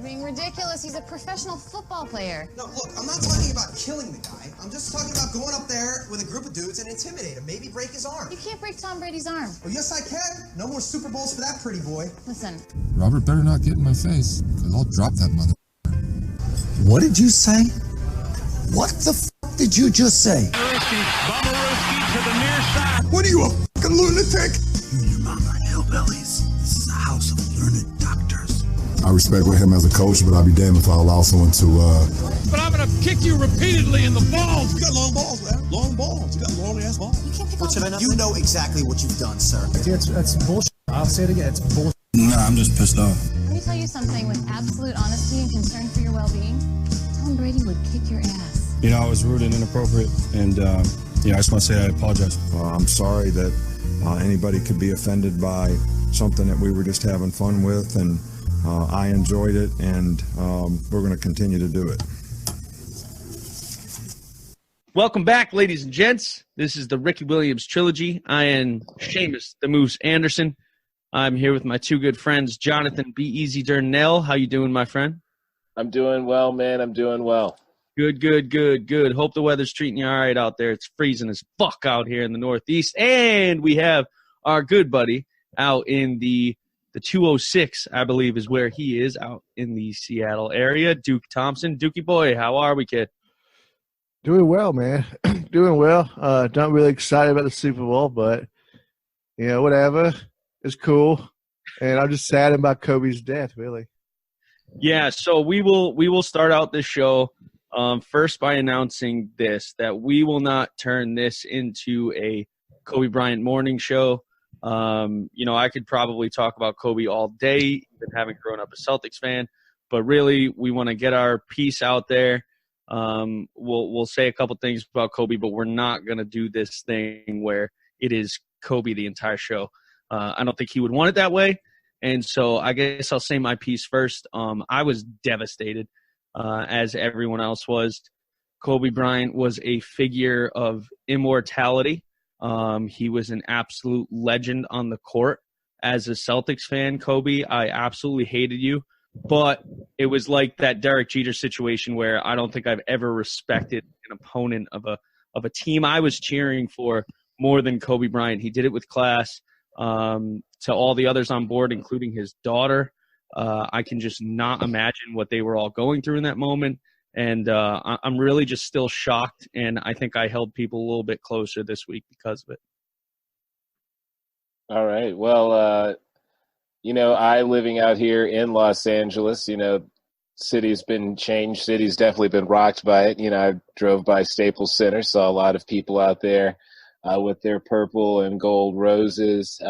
being ridiculous. He's a professional football player. No, look, I'm not talking about killing the guy. I'm just talking about going up there with a group of dudes and intimidate him. Maybe break his arm. You can't break Tom Brady's arm. Oh, yes, I can. No more Super Bowls for that pretty boy. Listen. Robert better not get in my face, because I'll drop that mother. What did you say? What the f*** did you just say? Bomberowski to the near side. What are you, a f***ing lunatic? You and your mom are hillbillies. This is a house of learned doctors. I respect him as a coach, but I'll be damned if I allow someone to, But I'm going to kick you repeatedly in the balls. You got long balls, man. Long balls. You got long-ass balls. You can't pick on You know exactly what you've done, sir. That's bullshit. I'll say it again. It's bullshit. Nah, I'm just pissed off. Let me tell you something with absolute honesty and concern for your well-being. Tom Brady would kick your ass. You know, I was rude and inappropriate, and, I just want to say I apologize. I'm sorry that anybody could be offended by something that we were just having fun with, and I enjoyed it, and we're going to continue to do it. Welcome back, ladies and gents. This is the Ricky Williams Trilogy. I am Seamus the Moose Anderson. I'm here with my two good friends, Jonathan B. Eazy Durnell. How you doing, my friend? I'm doing well, man. I'm doing well. Good. Hope the weather's treating you all right out there. It's freezing as fuck out here in the Northeast. And we have our good buddy out in the 206, I believe is where he is, out in the Seattle area. Duke Thompson. Dukey boy, how are we, kid? Doing well, man. Doing well. Not really excited about the Super Bowl, but, whatever. It's cool. And I'm just sad about Kobe's death, really. Yeah, so we will start out this show first by announcing this, that we will not turn this into a Kobe Bryant morning show. I could probably talk about Kobe all day, even having grown up a Celtics fan, but really we want to get our piece out there. We'll say a couple things about Kobe, but we're not going to do this thing where it is Kobe the entire show. I don't think he would want it that way. And so I guess I'll say my piece first. I was devastated, as everyone else was. Kobe Bryant was a figure of immortality. He was an absolute legend on the court. As a Celtics fan, Kobe, I absolutely hated you. But it was like that Derek Jeter situation where I don't think I've ever respected an opponent of a team I was cheering for more than Kobe Bryant. He did it with class. To all the others on board, including his daughter, I can just not imagine what they were all going through in that moment. And I'm really just still shocked, and I think I held people a little bit closer this week because of it. All right. Well, I living out here in Los Angeles, city's been changed. City's definitely been rocked by it. I drove by Staples Center, saw a lot of people out there with their purple and gold roses,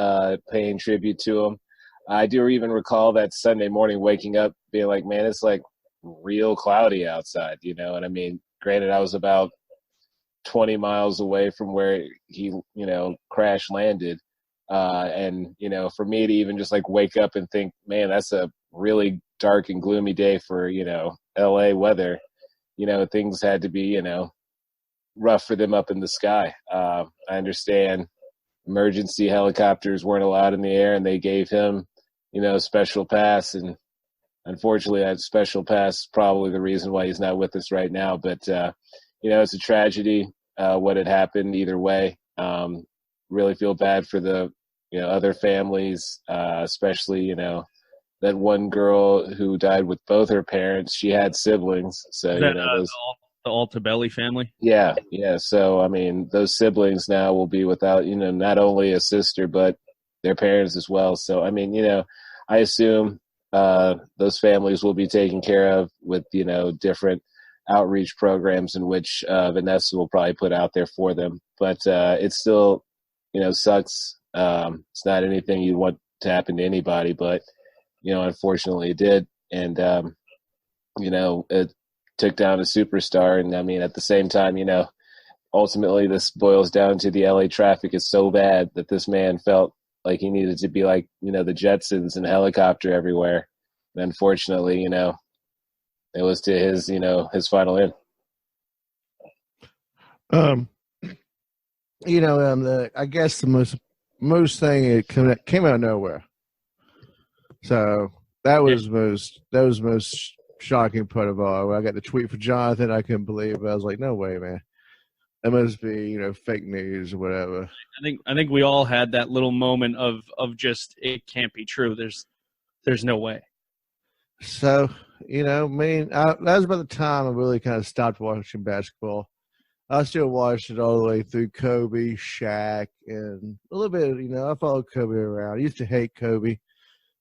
paying tribute to them. I do even recall that Sunday morning waking up being like, man, it's like real cloudy outside, And I mean, granted, I was about 20 miles away from where he, crash landed. And, for me to even just like wake up and think, man, that's a really dark and gloomy day for, LA weather, things had to be, rough for them up in the sky. I understand emergency helicopters weren't allowed in the air, and they gave him, a special pass. And unfortunately, that special pass is probably the reason why he's not with us right now. But, it's a tragedy what had happened either way. Really feel bad for the, other families, especially, that one girl who died with both her parents. She had siblings. So, The Altabelli family? Yeah. So, I mean, those siblings now will be without, not only a sister, but their parents as well. So, I mean, I assume those families will be taken care of with, different outreach programs in which Vanessa will probably put out there for them. But it still, sucks. It's not anything you want to happen to anybody, but, unfortunately it did. And, it took down a superstar. And I mean, at the same time, ultimately this boils down to the LA traffic is so bad that this man felt like he needed to be like, the Jetsons and a helicopter everywhere. And unfortunately, it was to his, his final end. I guess the most thing, it came out of nowhere. So That was most shocking part of all. When I got the tweet for Jonathan, I couldn't believe it. I was like, no way, man. That must be, fake news or whatever. I think we all had that little moment of just it can't be true. There's no way. So, that was about the time I really kind of stopped watching basketball. I still watched it all the way through Kobe, Shaq, and a little bit, I followed Kobe around. I used to hate Kobe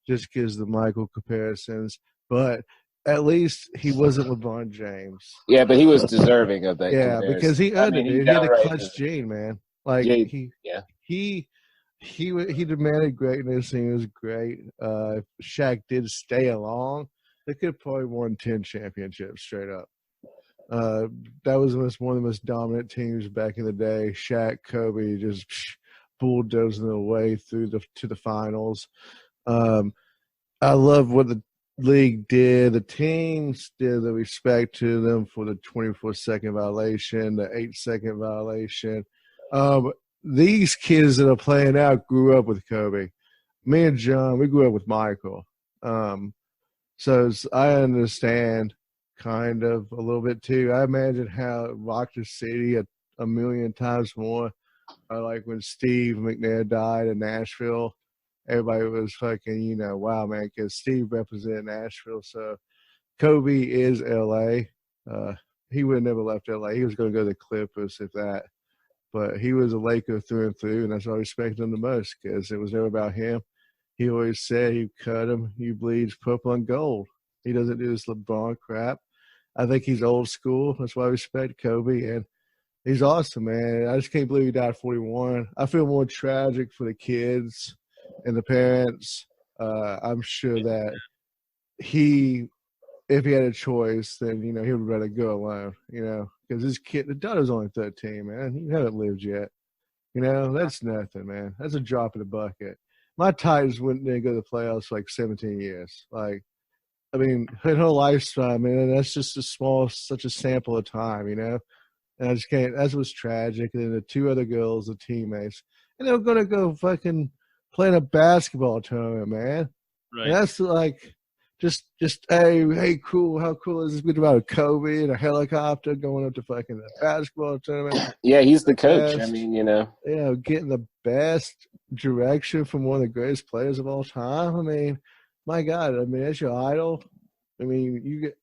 just because of the Michael comparisons, but at least he wasn't LeBron James. Yeah, but he was deserving of that. Yeah, comparison. because he earned it. He had a clutch gene, man. Like he demanded greatness, and he was great. If Shaq did stay along, they could have probably won 10 championships straight up. That was one of the most dominant teams back in the day. Shaq, Kobe, just bulldozing their way to the finals. I love what the league did. The teams did the respect to them for the 24-second violation, the 8-second violation. These kids that are playing out grew up with Kobe. Me and John, we grew up with Michael. So I understand kind of a little bit too. I imagine how it rocked the city a million times more. Like when Steve McNair died in Nashville, everybody was fucking, wow, man, because Steve represented Nashville. So Kobe is L.A. He would have never left L.A. He was going to go to the Clippers if that. But he was a Laker through and through, and that's why I respect him the most, because it was never about him. He always said, you cut him, he bleeds purple and gold. He doesn't do this LeBron crap. I think he's old school. That's why I respect Kobe, and he's awesome, man. I just can't believe he died at 41. I feel more tragic for the kids and the parents. I'm sure that if he had a choice, then, he would rather go alone, because his kid, the daughter's only 13, man. He haven't lived yet. That's nothing, man. That's a drop in the bucket. My Titans wouldn't go to the playoffs for like 17 years. In her lifetime, man, that's just such a sample of time, And I just can't, that's what's tragic. And then the two other girls, the teammates, and they're going to go fucking play in a basketball tournament, man. Right. And that's just hey, cool. How cool is this? Bit about a Kobe and a helicopter going up to fucking the basketball tournament. Yeah, he's the coach. Yeah, getting the best direction from one of the greatest players of all time. My God, that's your idol. It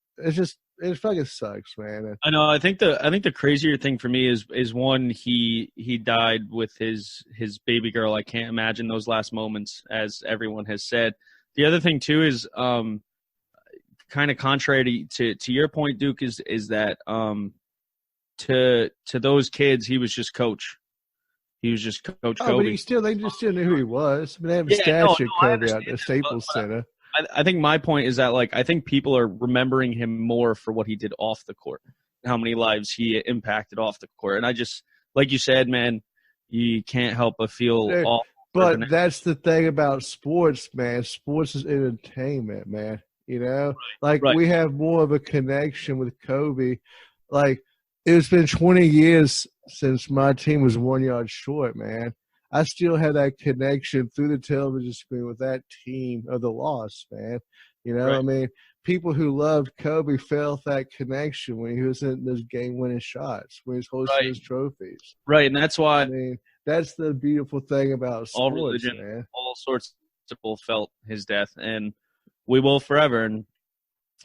fucking sucks, man. I know. I think the crazier thing for me is one, he died with his baby girl. I can't imagine those last moments, as everyone has said. The other thing too is kind of contrary to your point, Duke, is that to those kids he was just coach. He was just Coach Kobe. But they just still knew who he was. They have a statue of Kobe at the Staples Center. I think my point is that I think people are remembering him more for what he did off the court, how many lives he impacted off the court, and I just, like you said, man, you can't help but feel awful. But that's the thing about sports, man. Sports is entertainment, man. We have more of a connection with Kobe. It's been 20 years since my team was 1 yard short, man. I still have that connection through the television screen with that team of the loss, man. Right. People who loved Kobe felt that connection when he was in those game-winning shots, when he was hosting his trophies. Right, and that's why that's the beautiful thing about sports, all religion, man. All sorts of people felt his death, and we will forever. And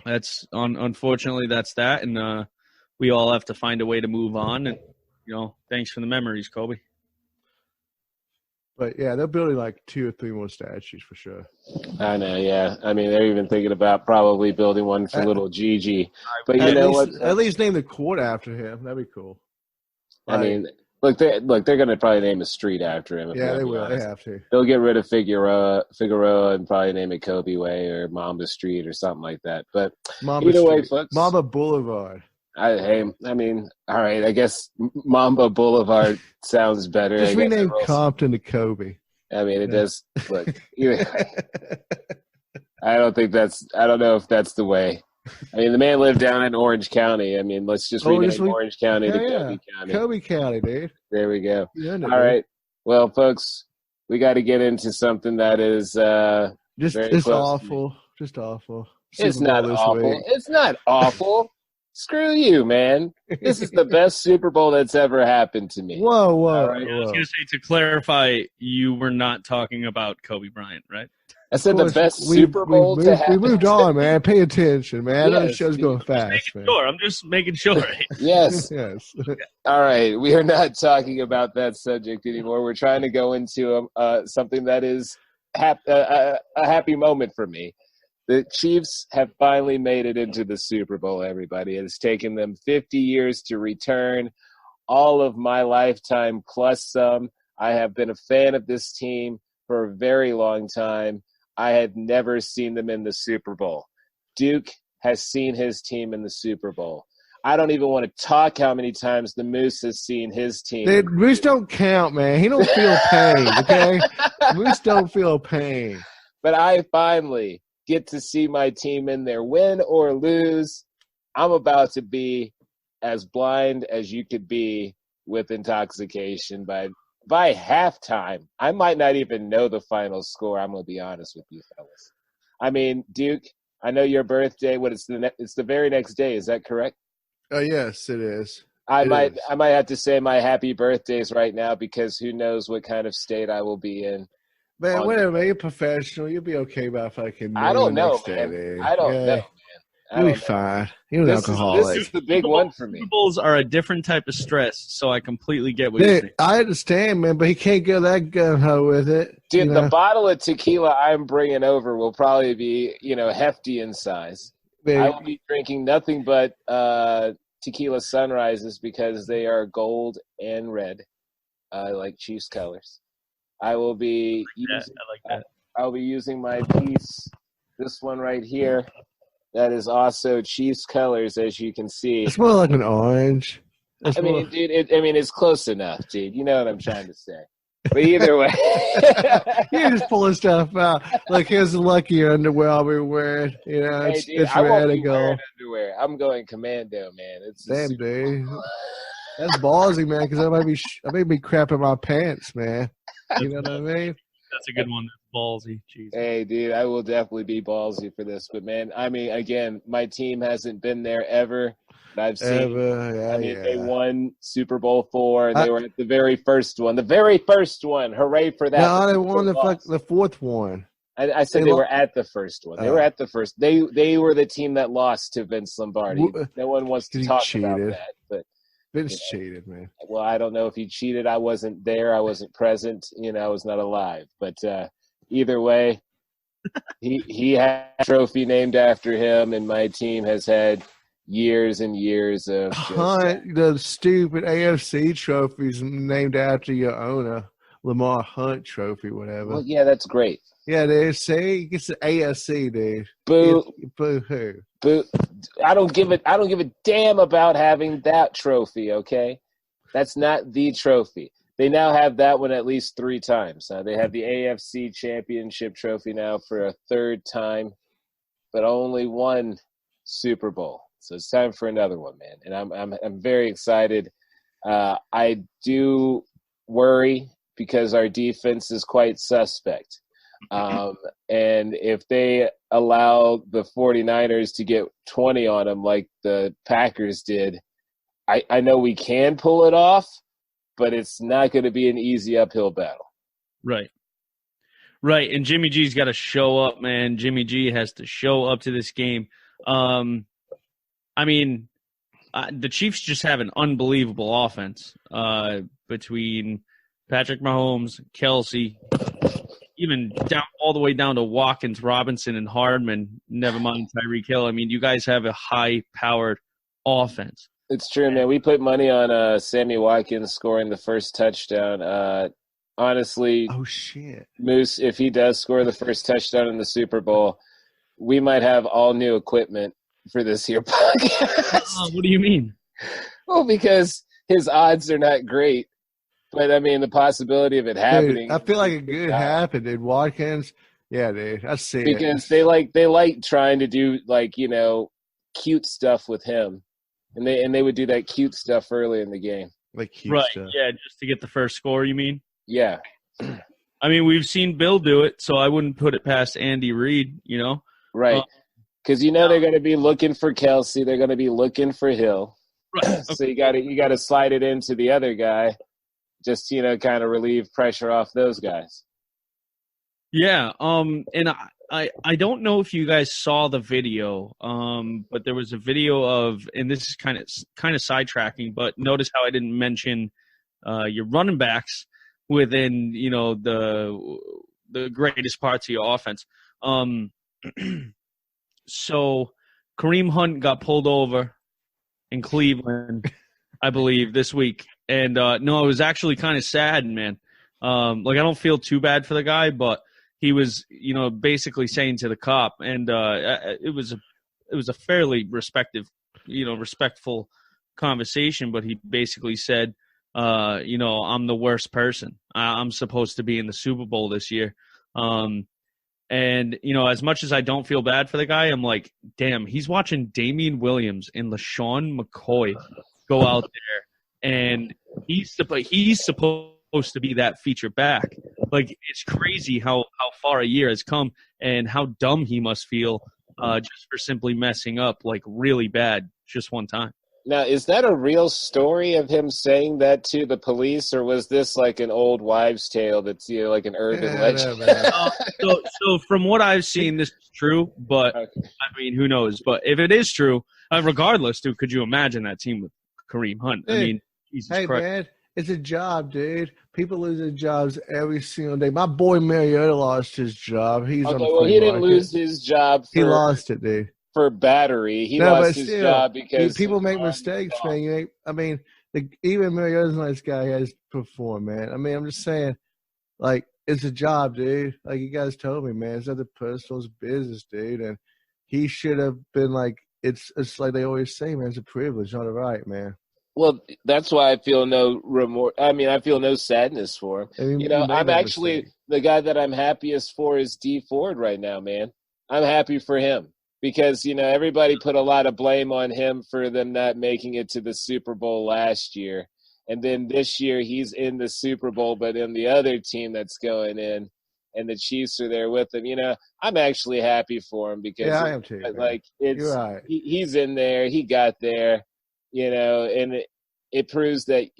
that's unfortunately that's that, and we all have to find a way to move on. And thanks for the memories, Kobe. But yeah, they're building 2 or 3 more statues for sure. I know, yeah. They're even thinking about probably building one for little Gigi. But at least name the court after him. That'd be cool. They're going to probably name a street after him. Yeah, they will. They have to. They'll get rid of Figueroa and probably name it Kobe Way or Mamba Street or something like that. But either way, folks. Mamba Boulevard. All right, I guess Mamba Boulevard sounds better. Just rename Compton to Kobe. It does. Look, I don't know if that's the way. The man lived down in Orange County. Let's just rename Orange County to Kobe County. Kobe County, dude. There we go. All right. Well, folks, we got to get into something that is it's awful. Just awful. It's Super Bowl not this awful. week. It's not awful. Screw you, man. This is the best Super Bowl that's ever happened to me. Whoa. I was going to say, to clarify, you were not talking about Kobe Bryant, right? I said the best Super Bowl to happen. We moved on, man. Pay attention, man. Yes, That show's going fast, man. Sure, I'm just making sure. Yes. Yes. All right. We are not talking about that subject anymore. We're trying to go into something that is a happy moment for me. The Chiefs have finally made it into the Super Bowl, everybody. It has taken them 50 years to return, all of my lifetime plus some. I have been a fan of this team for a very long time. I had never seen them in the Super Bowl. Duke has seen his team in the Super Bowl. I don't even want to talk how many times the Moose has seen his team. Moose don't count, man. He don't feel pain, okay? Moose don't feel pain. But I finally get to see my team in there, win or lose. I'm about to be as blind as you could be with intoxication by halftime. I might not even know the final score. I'm going to be honest with you fellas. I mean, Duke, I know your birthday. It's the very next day. Is that correct? Oh, yes, it is. I might have to say my happy birthdays right now because who knows what kind of state I will be in. Man, whatever, man. You're professional. You'll be okay by fucking. I don't know, man. I don't know, man. You'll be fine. You're an alcoholic. This is the big one for me. Super Bowls are a different type of stress, so I completely get what you're saying. I understand, man, but he can't go that gun-ho with it. Dude, the bottle of tequila I'm bringing over will probably be, hefty in size. Man. I will be drinking nothing but tequila sunrises because they are gold and red, like Chiefs colors. I will be I'll be using my piece, this one right here. That is also Chiefs colors, as you can see. It's more like an orange. Dude, it's close enough, dude. You know what I'm trying to say. But either way. You're just pulling stuff out. Like, here's the luckier underwear I'll be wearing. It's red and gold. Underwear. I'm going commando, man. Damn, dude. That's ballsy, man, because I may be crapping my pants, man. You know what I mean? That's a good one. That's ballsy. Jeez. Hey, dude, I will definitely be ballsy for this. But, man, I mean, again, my team hasn't been there ever. I've seen they won Super Bowl IV, and they were at the very first one. The very first one. Hooray for that. No, they won the fourth one. I said they were at the first one. They were at the first. They were the team that lost to Vince Lombardi. No one wants to talk about that. But Vince cheated, man. Well, I don't know if he cheated. I wasn't there. I wasn't present. I was not alive. But either way, he had a trophy named after him, and my team has had years and years of the stupid AFC trophies named after your owner, Lamar Hunt Trophy, whatever. Well, yeah, that's great. Yeah, they say he gets the AFC, dude. Boo, boo hoo. Boo. I don't give a damn about having that trophy. Okay, that's not the trophy. They now have that one at least 3 times. They have the AFC Championship trophy now for a 3rd time, but only one Super Bowl. So it's time for another one, man. And I'm very excited. I do worry because our defense is quite suspect. And if they allow the 49ers to get 20 on them like the Packers did, I know we can pull it off, but it's not going to be an easy uphill battle. Right. Right. And Jimmy G's got to show up, man. Jimmy G has to show up to this game. I mean, the Chiefs just have an unbelievable offense between Patrick Mahomes, Kelsey, even all the way down to Watkins, Robinson, and Hardman, never mind Tyreek Hill. I mean, you guys have a high-powered offense. It's true, man. We put money on Sammy Watkins scoring the first touchdown. Honestly, oh shit, Moose, if he does score the first touchdown in the Super Bowl, we might have all new equipment for this here podcast. What do you mean? Well, because his odds are not great, but I mean the possibility of it happening. Dude, I feel like it could happen, dude. Watkins, yeah, dude, I see it. Because they like trying to do cute stuff with him, and they would do that cute stuff early in the game, like cute right? Stuff. Yeah, just to get the first score. You mean? Yeah. I mean, we've seen Bill do it, so I wouldn't put it past Andy Reid. Right. Because they're going to be looking for Kelsey. They're going to be looking for Hill. Right. So you got to slide it into the other guy, just kind of relieve pressure off those guys. Yeah. And I don't know if you guys saw the video. But there was a video of, and this is kind of sidetracking, but notice how I didn't mention your running backs within the greatest parts of your offense. So Kareem Hunt got pulled over in Cleveland, I believe, this week. And no, it was actually kind of sad, man. I don't feel too bad for the guy, but he was, basically saying to the cop, and it was a fairly respectful conversation, but he basically said, I'm the worst person. I'm supposed to be in the Super Bowl this year. And, as much as I don't feel bad for the guy, I'm like, damn, he's watching Damian Williams and LaShawn McCoy go out there, and he's supposed to be that feature back. Like, it's crazy how far a year has come and how dumb he must feel just for simply messing up, like, really bad just one time. Now, is that a real story of him saying that to the police, or was this like an old wives' tale that's like an urban legend? So from what I've seen, this is true, but okay. I mean, who knows? But if it is true, regardless, dude, could you imagine that team with Kareem Hunt? Dude, I mean, Jesus Christ. Man, it's a job, dude. People lose their jobs every single day. My boy Mariota lost his job. He's on the well, he didn't lose his job. He lost it, dude. For battery, he lost his job because people make mistakes, man. Even Mariota's a nice guy. He has performed, man. I mean, I'm just saying, like, it's a job, dude. Like you guys told me, man. It's not the personal business, dude. And he should have been like, it's like they always say, man. It's a privilege, not a right, man. Well, that's why I feel no remorse. I mean, I feel no sadness for him. I'm actually the guy that I'm happiest for is D Ford right now, man. I'm happy for him. Because, everybody put a lot of blame on him for them not making it to the Super Bowl last year. And then this year he's in the Super Bowl, but in the other team that's going in, and the Chiefs are there with him. I'm actually happy for him because I am too, like it's You're right. He's in there, he got there, and it proves that,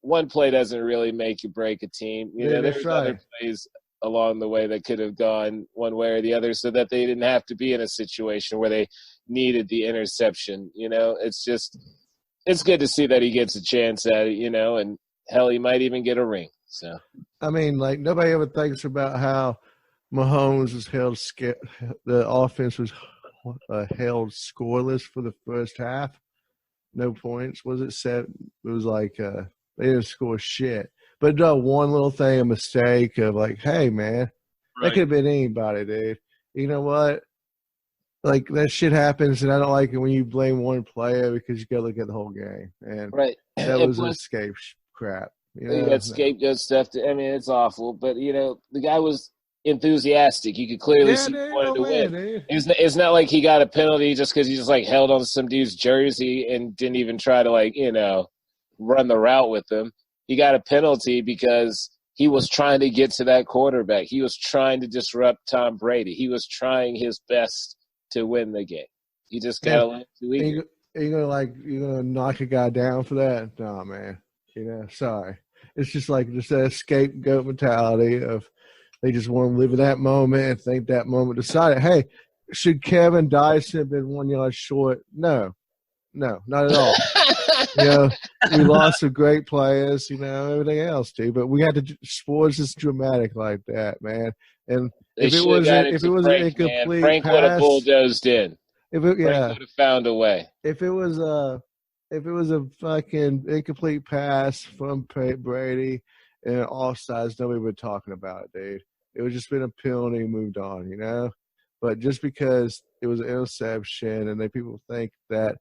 one play doesn't really make you break a team. There's other plays along the way that could have gone one way or the other so that they didn't have to be in a situation where they needed the interception. It's good to see that he gets a chance at it, and hell, he might even get a ring. So, I mean, like, nobody ever thinks about how Mahomes was the offense was held scoreless for the first half. No points. Was it 7? It was like they didn't score shit. But one little thing, a mistake of like, hey, man, that could have been anybody, dude. You know what? Like, that shit happens, and I don't like it when you blame one player because you got to look at the whole game. And that was an escape crap. You got scapegoat stuff. It's awful. But, the guy was enthusiastic. You could clearly see he wanted to win. It's not like he got a penalty just because he just, like, held on to some dude's jersey and didn't even try to, like, run the route with him. He got a penalty because he was trying to get to that quarterback. He was trying to disrupt Tom Brady. He was trying his best to win the game. He just got a little too eager. You're gonna knock a guy down for that? No, man. Sorry. It's just like that scapegoat mentality of they just want to live in that moment and think that moment decided. Hey, should Kevin Dyson have been 1 yard short? No, not at all. We lost some great players, everything else too. But we had to sports is dramatic like that, man. And if it was an incomplete Frank would have bulldozed in. Frank would have found a way. If it was a fucking incomplete pass from Brady and offsides, nobody would be talking about it, dude. It would just been a penalty and moved on, But just because it was an interception and people think that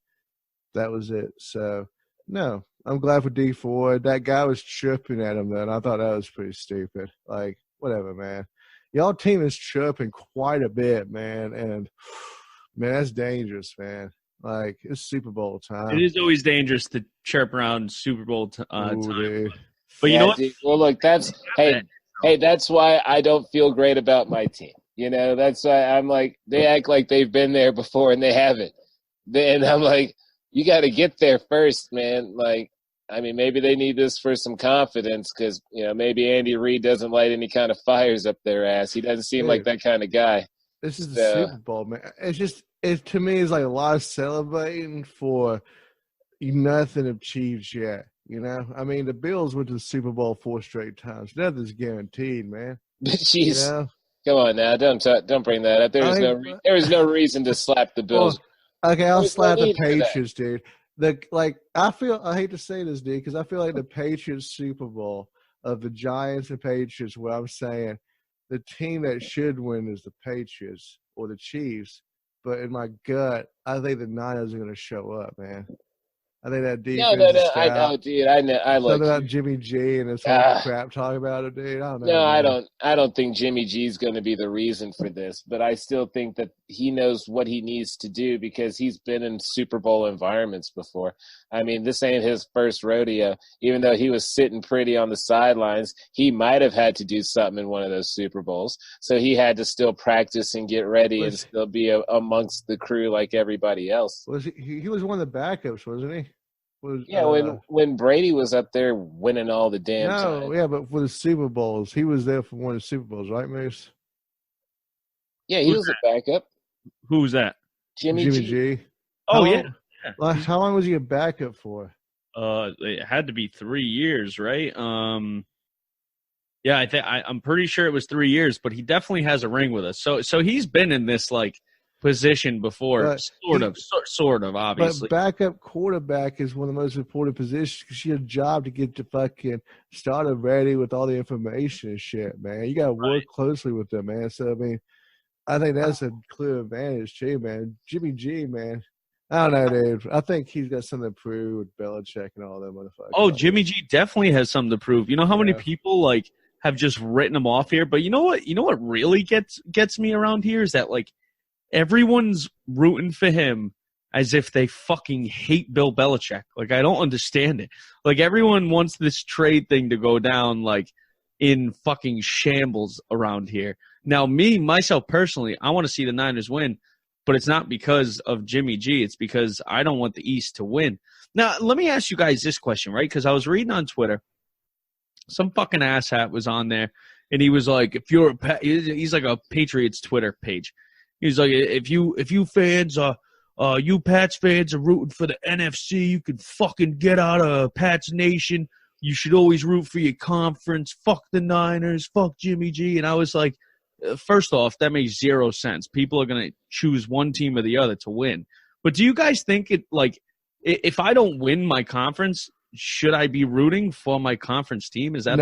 was it. So, no, I'm glad for D Ford. That guy was chirping at him, though, and I thought that was pretty stupid. Like, whatever, man. Y'all team is chirping quite a bit, man, and, man, that's dangerous, man. Like, it's Super Bowl time. It is always dangerous to chirp around Super Bowl time. Dude. But you know what? Dude, well, look, that's why I don't feel great about my team. You know, that's why I'm like, they act like they've been there before and they haven't. And I'm like, you got to get there first, man. Like, I mean, maybe they need this for some confidence because, you know, maybe Andy Reid doesn't light any kind of fires up their ass. He doesn't seem like that kind of guy. This is the Super Bowl, man. It's just, to me, it's like a lot of celebrating for nothing achieved yet. You know, I mean, the Bills went to the Super Bowl 4 straight times. Nothing's guaranteed, man. Jeez. You know? Come on now, don't bring that up. There was no reason to slap the Bills. Well, okay, I'll slap the Patriots, dude. I hate to say this, dude, because I feel like the Patriots Super Bowl of the Giants and Patriots, where I'm saying the team that should win is the Patriots or the Chiefs. But in my gut, I think the Niners are going to show up, man. I think that defense. No. I know, dude. I know. I like about Jimmy G and this whole crap talking about it, dude. I don't know. No, man. I don't think Jimmy G is going to be the reason for this, but I still think that he knows what he needs to do because he's been in Super Bowl environments before. I mean, this ain't his first rodeo. Even though he was sitting pretty on the sidelines, he might have had to do something in one of those Super Bowls. So he had to still practice and get ready and still be amongst the crew like everybody else. He was one of the backups, wasn't he? When Brady was up there winning all the damn time. Yeah, but for the Super Bowls, he was there for one of the Super Bowls, right, Moose? Yeah, he was a backup. Who was that? Jimmy G. Oh, yeah. How long was he a backup for? It had to be 3 years, right? Yeah, I'm pretty sure it was 3 years, but he definitely has a ring with us. So he's been in this position before, sort of, obviously. But backup quarterback is one of the most important positions because you have a job to get the fucking starter ready with all the information and shit, man. You got to work closely with them, man. So, I mean, I think that's a clear advantage too, man. Jimmy G, man. I don't know, dude. I think he's got something to prove with Belichick and all that motherfuckers. Oh, Jimmy G definitely has something to prove. You know how many people, have just written him off here? But you know what? You know what really gets me around here is that, everyone's rooting for him as if they fucking hate Bill Belichick. I don't understand it. Everyone wants this trade thing to go down, in fucking shambles around here. Now, myself personally, I want to see the Niners win, but it's not because of Jimmy G. It's because I don't want the East to win. Now, let me ask you guys this question, right? Because I was reading on Twitter, some fucking asshat was on there, and he was like, if you're he's like a Patriots Twitter page. He's like, if you fans you Pats fans are rooting for the NFC, you can fucking get out of Pats Nation. You should always root for your conference. Fuck the Niners. Fuck Jimmy G. And I was like, first off, that makes zero sense. People are going to choose one team or the other to win. But do you guys think if I don't win my conference, should I be rooting for my conference team? Is that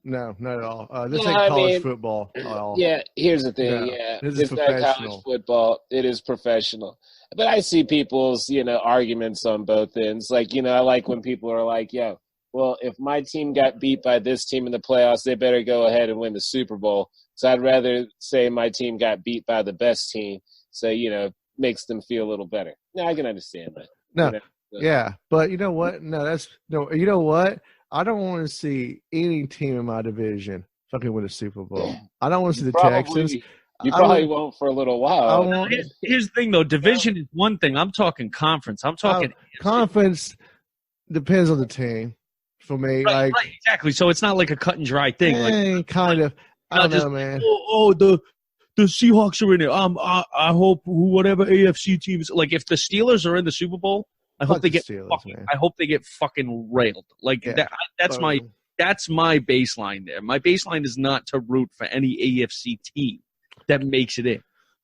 No, not at all. This ain't college football at all. Yeah, here's the thing. This it's is not college football. It is professional. But I see people's, arguments on both ends. I like when people are like, yo, well, if my team got beat by this team in the playoffs, they better go ahead and win the Super Bowl. So I'd rather say my team got beat by the best team. So, makes them feel a little better. No, I can understand that. No. Yeah, but you know what? You know what? I don't want to see any team in my division fucking win a Super Bowl. I don't want to see the Texans. You probably won't for a little while. Here's the thing, though. Division is one thing. I'm talking conference. I'm talking conference. Depends on the team. For me, right, exactly. So it's not like a cut and dry thing. Kind of. I don't know, man. The Seahawks are in it. I hope whatever AFC teams if the Steelers are in the Super Bowl. I hope they get fucking railed. That's my baseline there. My baseline is not to root for any AFC team that makes it in.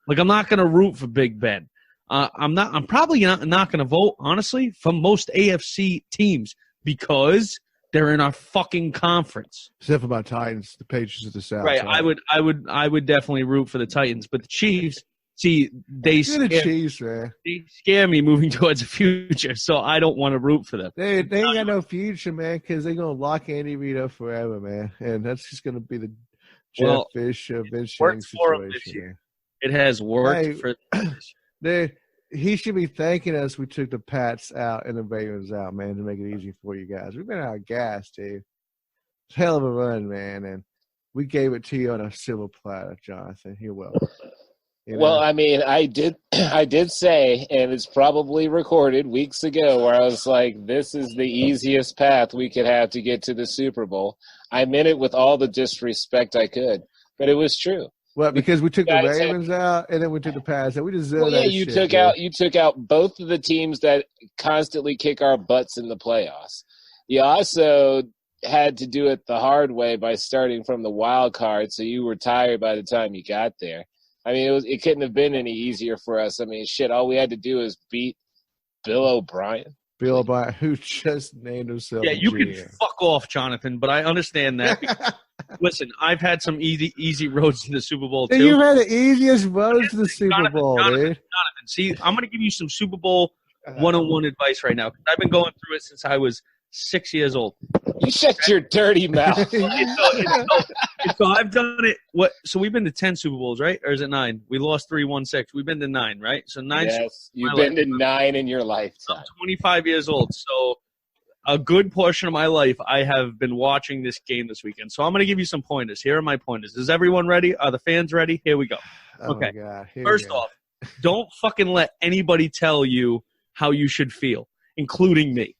I'm not going to root for Big Ben. I'm probably not going to vote, honestly, for most AFC teams because they're in our fucking conference. Except for my Titans, the Patriots of the South. Right. I would definitely root for the Titans, but the Chiefs. See, they scare me moving towards the future, so I don't want to root for them. They ain't got no future, man, because they're going to lock Andy Reid up forever, man. And that's just going to be the Jeff Fish, Vince Young situation. It has worked for he should be thanking us we took the Pats out and the Ravens out, man, to make it easy for you guys. We've been out of gas, dude. It's a hell of a run, man. And we gave it to you on a silver platter, Jonathan. You're welcome. Well, I mean, I did say, and it's probably recorded weeks ago, where I was like, this is the easiest path we could have to get to the Super Bowl. I meant it with all the disrespect I could, but it was true. Well, because we took the Ravens out, and then we took the Pats out. We deserve that you shit, you took out both of the teams that constantly kick our butts in the playoffs. You also had to do it the hard way by starting from the wild card, so you were tired by the time you got there. I mean, it couldn't have been any easier for us. I mean, shit, all we had to do is beat Bill O'Brien. Bill O'Brien, who just named himself. Yeah, you can fuck off, Jonathan, but I understand that. Listen, I've had some easy roads to the Super Bowl, too. You had the easiest road to the Super Bowl, dude. Jonathan, see, I'm going to give you some Super Bowl one-on-one advice right now. I've been going through it since I was 6 years old. You shut your dirty mouth. So I've done it. So we've been to 10 Super Bowls, right? Or is it 9? We lost 3, won 6. We've been to 9, right? So 9. Yes, you've been to 9 in your lifetime. I'm 25 years old, so a good portion of my life I have been watching this game this weekend. So I'm going to give you some pointers. Here are my pointers. Is everyone ready? Are the fans ready? Here we go. Okay. First off, don't fucking let anybody tell you how you should feel, including me.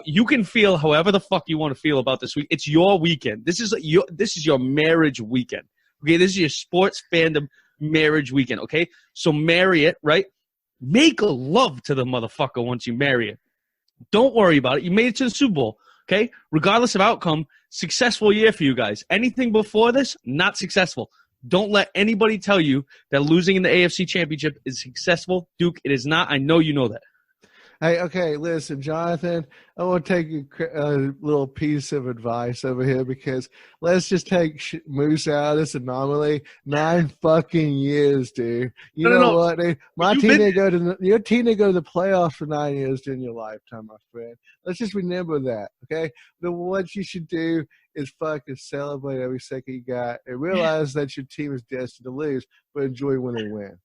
You can feel however the fuck you want to feel about this week. It's your weekend. This is your marriage weekend. Okay, this is your sports fandom marriage weekend. Okay, so marry it, right? Make love to the motherfucker once you marry it. Don't worry about it. You made it to the Super Bowl. Okay, regardless of outcome, successful year for you guys. Anything before this, not successful. Don't let anybody tell you that losing in the AFC Championship is successful. Duke, it is not. I know you know that. Hey, okay, listen, Jonathan, I want to take a little piece of advice over here because let's just take Moose out of this anomaly. 9 fucking years, dude. You know what, dude? Your team didn't go to the playoffs for 9 years during your lifetime, my friend. Let's just remember that, okay? But what you should do is fucking celebrate every second you got and realize that your team is destined to lose, but enjoy when they win.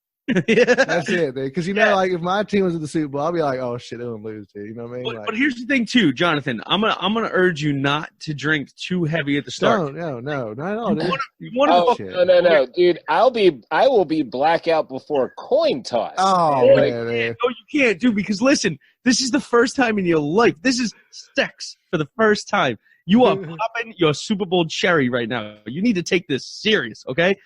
Yeah. That's it, dude. Because like if my team was in the Super Bowl, I'll be like, "Oh shit, they're gonna lose, dude." You know what I mean? But here's the thing, too, Jonathan. I'm gonna urge you not to drink too heavy at the start. No, not at all, dude. No, dude. I will be blackout before coin toss. Oh man, no, you can't, dude. Because listen, this is the first time in your life. This is sex for the first time. You are popping your Super Bowl cherry right now. You need to take this serious, okay?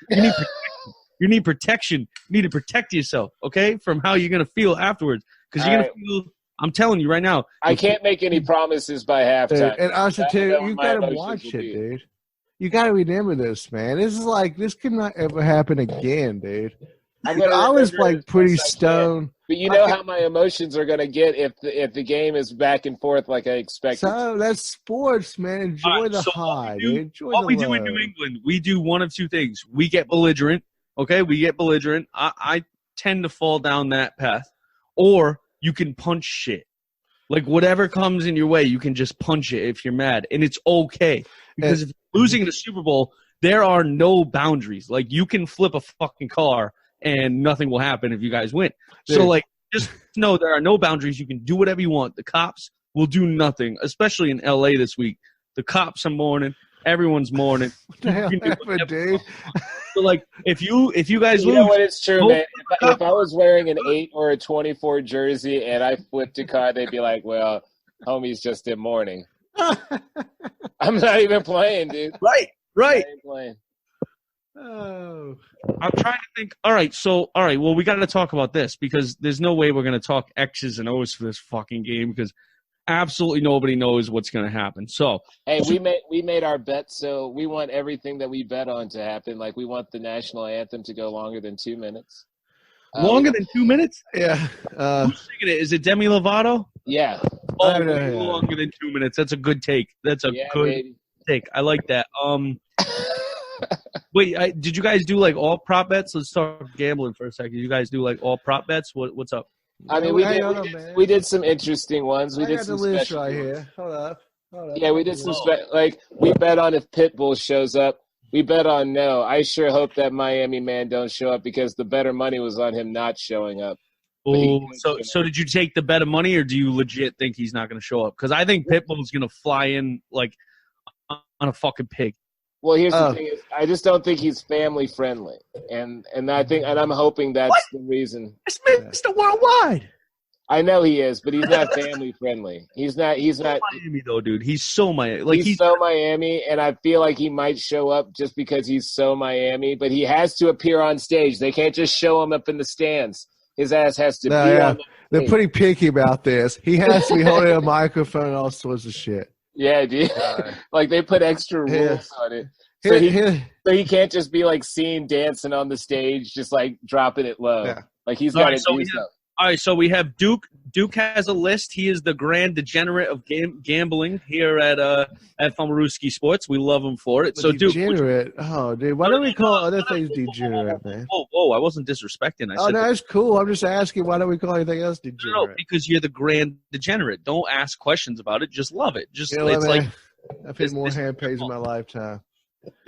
You need protection. You need to protect yourself, okay, from how you're going to feel afterwards. Because you're going to feel – I'm telling you right now. I can't make any promises by halftime. And also, too, you got to watch it, dude. You got to remember this, man. This cannot ever happen again, dude. I was, like, pretty stoned. But you know how my emotions are going to get if the game is back and forth like I expected. So that's sports, man. Enjoy the high, dude. Enjoy what we the do in low. New England, we do one of two things. We get belligerent. Okay, we get belligerent. I tend to fall down that path. Or you can punch shit. Like, whatever comes in your way, you can just punch it if you're mad. And it's okay. Because if you're losing the Super Bowl, there are no boundaries. Like, you can flip a fucking car and nothing will happen if you guys win. So, like, just know there are no boundaries. You can do whatever you want. The cops will do nothing, especially in L.A. this week. The cops are mourning. Everyone's mourning. What the hell happened, dude? So, like, if you guys lose, you know what? It's true, man. If I was wearing an 8 or a 24 jersey and I flipped a car, they'd be like, "Well, homie's just in mourning." I'm not even playing, dude. Right. I'm not even playing. Oh, I'm trying to think. All right. Well, we got to talk about this because there's no way we're going to talk X's and O's for this fucking game because absolutely nobody knows what's going to happen. So, hey, we made our bet, so we want everything that we bet on to happen. Like, we want the national anthem to go longer than 2 minutes. Longer than 2 minutes? Yeah. Who's singing it? Is it Demi Lovato? Yeah. Oh, longer than 2 minutes. That's a good take. That's a good take. I like that. Wait, did you guys do like all prop bets? Let's talk gambling for a second. You guys do like all prop bets? What's up? I mean, we did some interesting ones. We did some list special right ones. Here. Hold up. Yeah, we did some like we bet on if Pitbull shows up. We bet on no. I sure hope that Miami man don't show up because the better money was on him not showing up. Oh, so did you take the bet of money, or do you legit think he's not going to show up? Because I think Pitbull's going to fly in like on a fucking pig. Well, here's the thing: is I just don't think he's family friendly, and I'm hoping that's the reason. It's Mr. Worldwide. I know he is, but he's not family friendly. He's not Miami though, dude. He's so Miami. He's so Miami, and I feel like he might show up just because he's so Miami. But he has to appear on stage. They can't just show him up in the stands. His ass has to be on the They're pretty picky about this. He has to be holding a microphone and all sorts of shit. Yeah, dude. Like they put extra rules on it. So he can't just be like seen dancing on the stage, just like dropping it low. Yeah. Like he's got to do something. All right, so we have Duke. Duke has a list. He is the grand degenerate of gambling here at Fumaruski Sports. We love him for it. So degenerate. Oh, dude, why don't we call other things degenerate, man? Whoa! I wasn't disrespecting. I said that's cool. I'm just asking, why don't we call anything else degenerate? No, because you're the grand degenerate. Don't ask questions about it. Just love it. Just it's like I've hit more hand pays in my lifetime.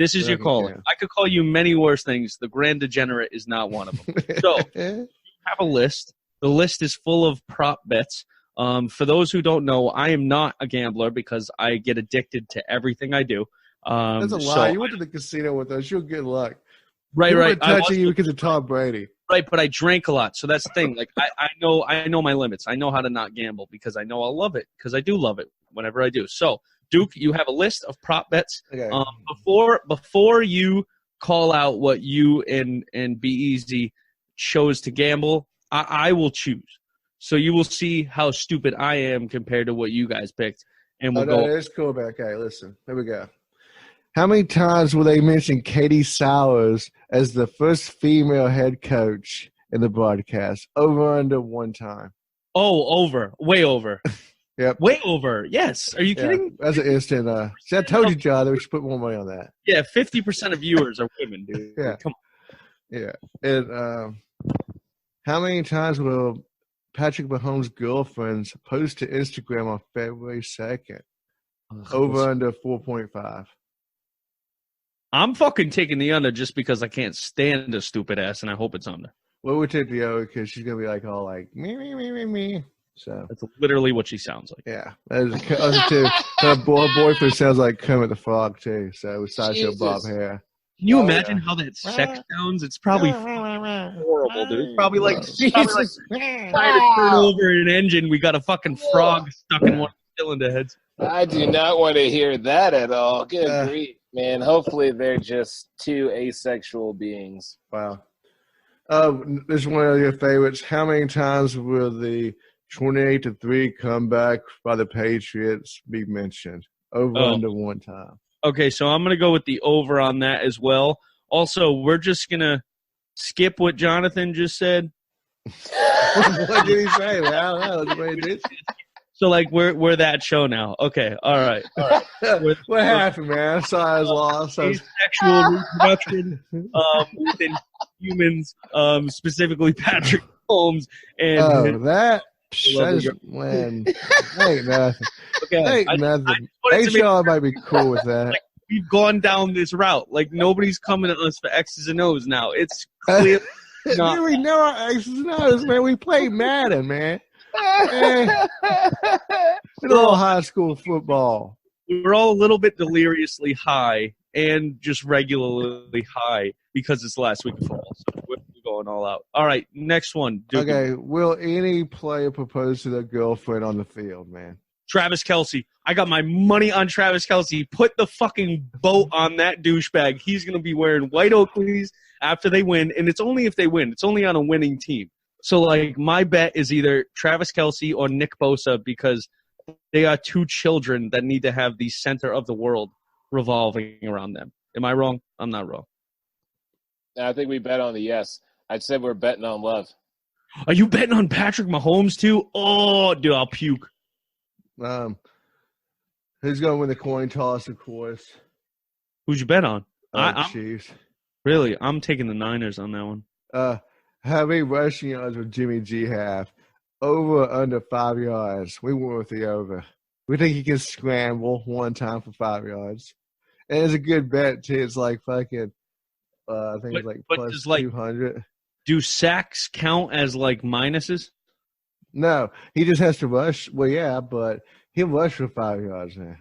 This is your calling. I could call you many worse things. The grand degenerate is not one of them. So you have a list. The list is full of prop bets. For those who don't know, I am not a gambler because I get addicted to everything I do. That's a lie. You went to the casino with us. You're good luck. Right. Touching you because of Tom Brady. Right, but I drank a lot, so that's the thing. Like I know my limits. I know how to not gamble because I know I'll love it because I do love it whenever I do. So, Duke, you have a list of prop bets. Okay. Before you call out what you and Be Eazy chose to gamble, I will choose. So you will see how stupid I am compared to what you guys picked. And we'll go. It's cool back. Okay, listen. Here we go. How many times will they mention Katie Sowers as the first female head coach in the broadcast? Over under one time. Oh, over. Way over. Yep. Way over. Yes. Are you kidding? That's an instant. See, I told you, John, that we should put more money on that. Yeah, 50% of viewers are women, dude. Yeah. Come on. Yeah. And how many times will Patrick Mahomes' girlfriends post to Instagram on February 2nd? Over under 4.5. I'm fucking taking the under just because I can't stand a stupid ass, and I hope it's under. Well, we take the over because she's gonna be like all like me. So that's literally what she sounds like. Yeah, her boyfriend sounds like Kermit the Frog too. So with sideshow bob hair. Can you imagine how that sex sounds? It's probably horrible, dude. It's probably like trying to turn over an engine. We got a fucking frog stuck in one of the cylinder heads. I do not want to hear that at all. Good grief, man. Hopefully they're just two asexual beings. Wow. This is one of your favorites. How many times will the 28-3 comeback by the Patriots be mentioned? Over under one time. Okay, so I'm going to go with the over on that as well. Also, we're just going to skip what Jonathan just said. What did he say, man? I don't know. What he did. So, like, we're that show now. Okay, all right. What happened, man? I saw I was lost. Sexual reproduction within humans, specifically Patrick Mahomes. And that is when ain't nothing. Okay, ain't nothing. HR might be cool with that. Like, we've gone down this route. Like, nobody's coming at us for X's and O's now. It's clear. We know our X's and O's, man. We play Madden, man. Good old high school football. We're all a little bit deliriously high and just regularly high because it's last week of football. So we're going all out. All right, next one. Okay, will any player propose to their girlfriend on the field, man? Travis Kelce. I got my money on Travis Kelce. Put the fucking boat on that douchebag. He's going to be wearing white Oakleys after they win, and it's only if they win. It's only on a winning team. So, like, my bet is either Travis Kelce or Nick Bosa because they are two children that need to have the center of the world revolving around them. Am I wrong? I'm not wrong. I think we bet on the yes. I'd say we're betting on love. Are you betting on Patrick Mahomes, too? Oh, dude, I'll puke. Who's going to win the coin toss, of course? Who'd you bet on? Chiefs. Really? I'm taking the Niners on that one. How many rushing yards will Jimmy G have? Over or under 5 yards? We went with the over. We think he can scramble one time for 5 yards. And it's a good bet, too. It's like fucking, I think it's like plus 200. Do sacks count as like minuses? No, he just has to rush. Well, yeah, but he'll rush for 5 yards now.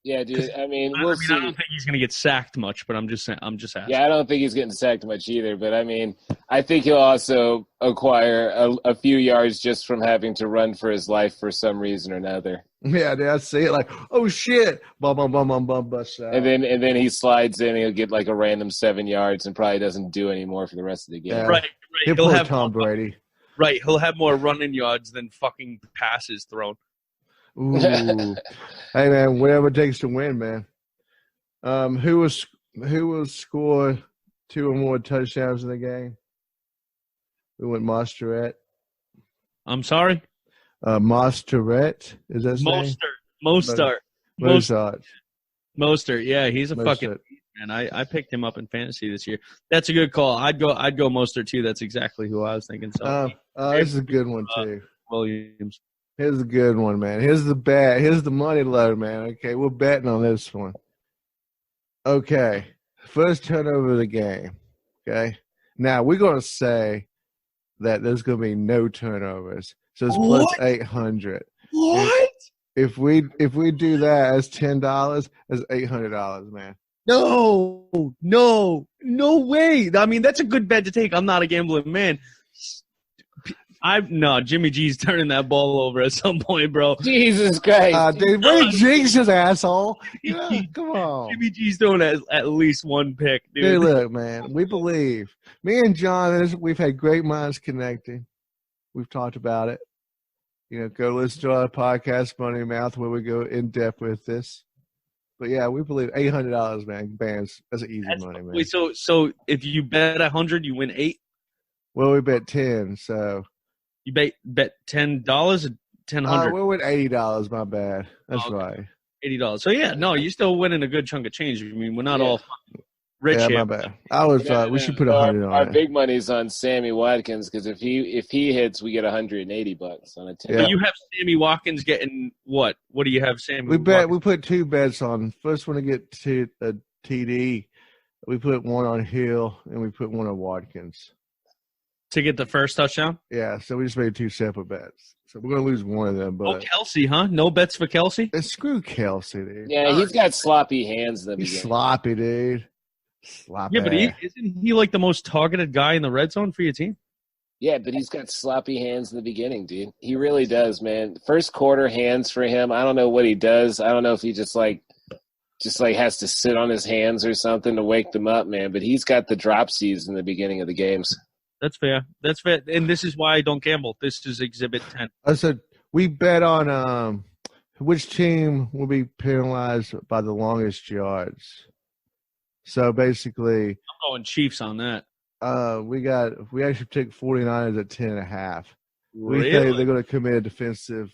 Yeah, dude. I mean, we'll see. I don't think he's going to get sacked much, but I'm just saying. I'm just asking. Yeah, I don't think he's getting sacked much either. But I mean, I think he'll also acquire a few yards just from having to run for his life for some reason or another. Yeah, dude, I see it like, oh shit, bum, bust out. And then he slides in. And he'll get like a random 7 yards and probably doesn't do any more for the rest of the game. Yeah. Right. He'll have Tom Brady. Right, he'll have more running yards than fucking passes thrown. Ooh. Hey man, whatever it takes to win, man. Who will score 2 or more touchdowns in the game? We went Mostert. I'm sorry? Mostert, is that his name? Mostert, yeah, he's a fucking man. I picked him up in fantasy this year. That's a good call. I'd go Mostert too. That's exactly who I was thinking. So this is a good one too. Williams. Here's a good one, man. Here's the bet. Here's the money load, man. Okay, we're betting on this one. Okay, first turnover of the game. Okay, now we're gonna say that there's gonna be no turnovers. So it's plus 800. What? If we do that as $10, that's $800, man. No way. I mean, that's a good bet to take. I'm not a gambling man. Jimmy G's turning that ball over at some point, bro. Jesus Christ. Dude, what jinx his asshole? Yeah, come on. Jimmy G's throwing at least one pick, dude. Hey, look, man, we believe. Me and John, we've had great minds connecting. We've talked about it. You know, go listen to our podcast, Money Mouth, where we go in depth with this. But yeah, we believe $800, man. Bands, that's an easy money, man. Wait, so if you bet 100, you win 8? Well, we bet 10, so you bet $10 or 100? We win $80. My bad. That's right. $80. So yeah, no, you're still winning a good chunk of change. I mean, we're not all rich here. Yeah, my bad. I was we should put 100 on our it. big money's on Sammy Watkins because if he hits, we get $180 on a 10. Yeah. But you have Sammy Watkins getting what? What do you have, Sammy? We put 2 bets on. First one to get to a TD. We put one on Hill and we put one on Watkins. To get the first touchdown? Yeah, so we just made 2 separate bets. So we're gonna lose one of them. But oh, Kelsey, huh? No bets for Kelsey? Screw Kelsey, dude. Yeah, he's got sloppy hands. He's sloppy, dude. Sloppy. Yeah, but isn't he like the most targeted guy in the red zone for your team? Yeah, but he's got sloppy hands in the beginning, dude. He really does, man. First quarter hands for him. I don't know what he does. I don't know if he just has to sit on his hands or something to wake them up, man. But he's got the dropsies in the beginning of the games. That's fair. That's fair. And this is why I don't gamble. This is Exhibit 10. I said we bet on which team will be penalized by the longest yards. So basically, I'm going Chiefs on that. We actually took 49ers at 10.5. Really? We think they're going to commit a defensive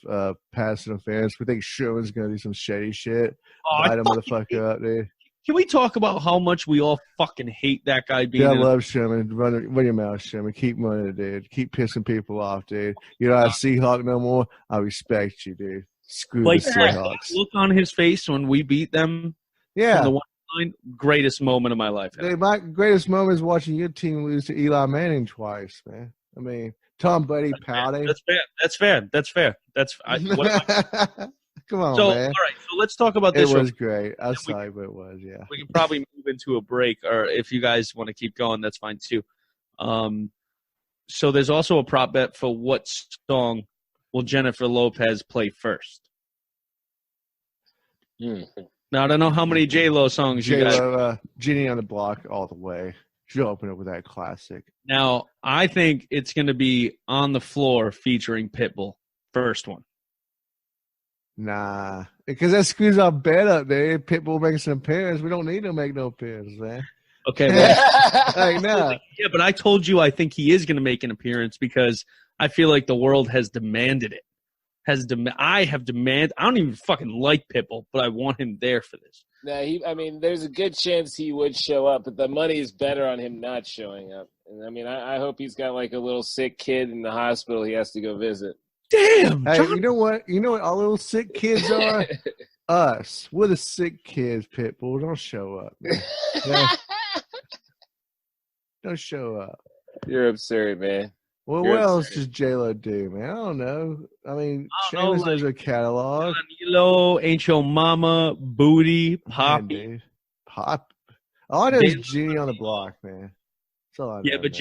pass interference. We think Sherman's going to do some shady shit. Light a motherfucker up, dude. Can we talk about how much we all fucking hate that guy being? Yeah, I love Sherman. Run your mouth, Sherman. Keep running, dude. Keep pissing people off, dude. You're not a Seahawk no more. I respect you, dude. Screw the Seahawks. Look on his face when we beat them. Yeah. From the one line, greatest moment of my life. Dude, my greatest moment is watching your team lose to Eli Manning twice, man. I mean, Tom Brady pouting. That's fair. Come on, man. All right, so let's talk about this. It was great. I'm sorry, but it was, yeah. We can probably move into a break, or if you guys want to keep going, that's fine too. So there's also a prop bet for what song will Jennifer Lopez play first. Now, I don't know how many J-Lo songs you guys Genie on the Block all the way. She'll open up with that classic. Now, I think it's going to be On the Floor featuring Pitbull. First one. Nah, because that screws our bet up, dude. Pitbull makes an appearance. We don't need to make no appearance, man. Okay. Well, like, no. Yeah, but I told you I think he is going to make an appearance because I feel like the world has demanded it. I have demanded. I don't even fucking like Pitbull, but I want him there for this. No, there's a good chance he would show up, but the money is better on him not showing up. And I hope he's got like a little sick kid in the hospital he has to go visit. Damn. Hey, you know what? You know what all little sick kids are? Us. We're the sick kids, Pitbull. Don't show up, man. Don't show up. You're absurd, man. Well, what else does J-Lo do, man? I don't know. I mean, Seamus knows her catalog. Danilo, Ain't Your Mama, Booty, Poppy. Man, Pop. All I know is Jenny on the Block, man. That's all I know. Yeah, but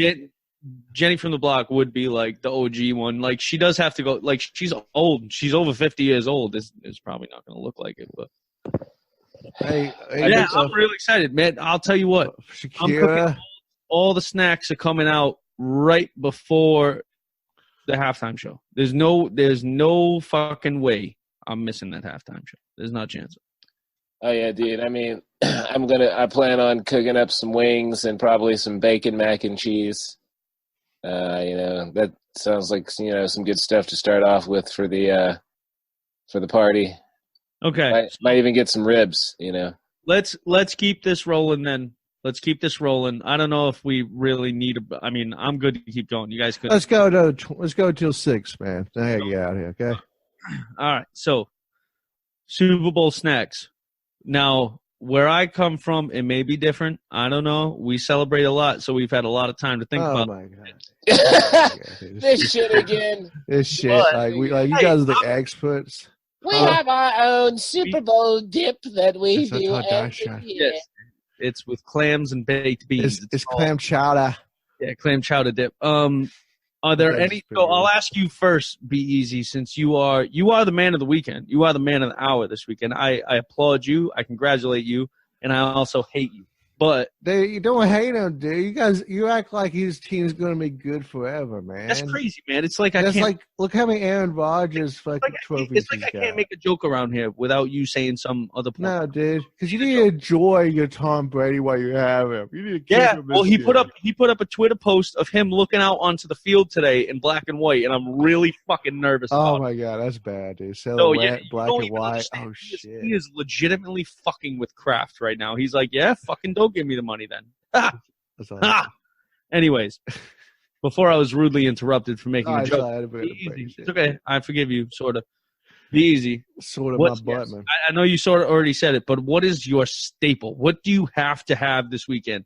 Jenny from the Block would be like the OG one. Like, she does have to go. Like, she's old. She's over 50 years old. It's probably not going to look like it, but. Hey, yeah, I'm really excited, man. I'll tell you what. Shakira. I'm cooking all the snacks are coming out right before the halftime show. There's no fucking way I'm missing that halftime show. There's not a chance. Oh yeah, dude. I mean, I plan on cooking up some wings and probably some bacon mac and cheese. That sounds like some good stuff to start off with for the party. Okay. Might even get some ribs, Let's keep this rolling then. Let's keep this rolling. I don't know if we really need I'm good to keep going. You guys could. Let's go till 6, man. Then get out of here, okay? All right. So, Super Bowl snacks. Now, where I come from, it may be different. I don't know. We celebrate a lot, so we've had a lot of time to think about. Oh my god. This shit again. This shit. You guys are the experts. We have our own Super Bowl dip that we do every year. Yes. It's with clams and baked beans. It's clam chowder. Yeah, clam chowder dip. Are there any? So I'll ask you first, Be Eazy, since you are the man of the weekend. You are the man of the hour this weekend. I applaud you. I congratulate you, and I also hate you. But you don't hate him, dude. You act like his team's gonna be good forever, man. That's crazy, man. It's like look how many Aaron Rodgers fucking trophies. It's like I can't make a joke around here without you saying some other point. No, dude, because you need to enjoy your Tom Brady while you have him. You need to him well, he put up a Twitter post of him looking out onto the field today in black and white, and I'm really fucking nervous. Oh my god, that's bad, dude. Silhouette, black and white. Oh shit, he is legitimately fucking with Kraft right now. He's like, yeah, fucking don't give me the money then. Anyways, before I was rudely interrupted for making a joke. It's okay. I forgive you, sort of. Be easy. Sort of my butt, man. I know you sort of already said it, but what is your staple? What do you have to have this weekend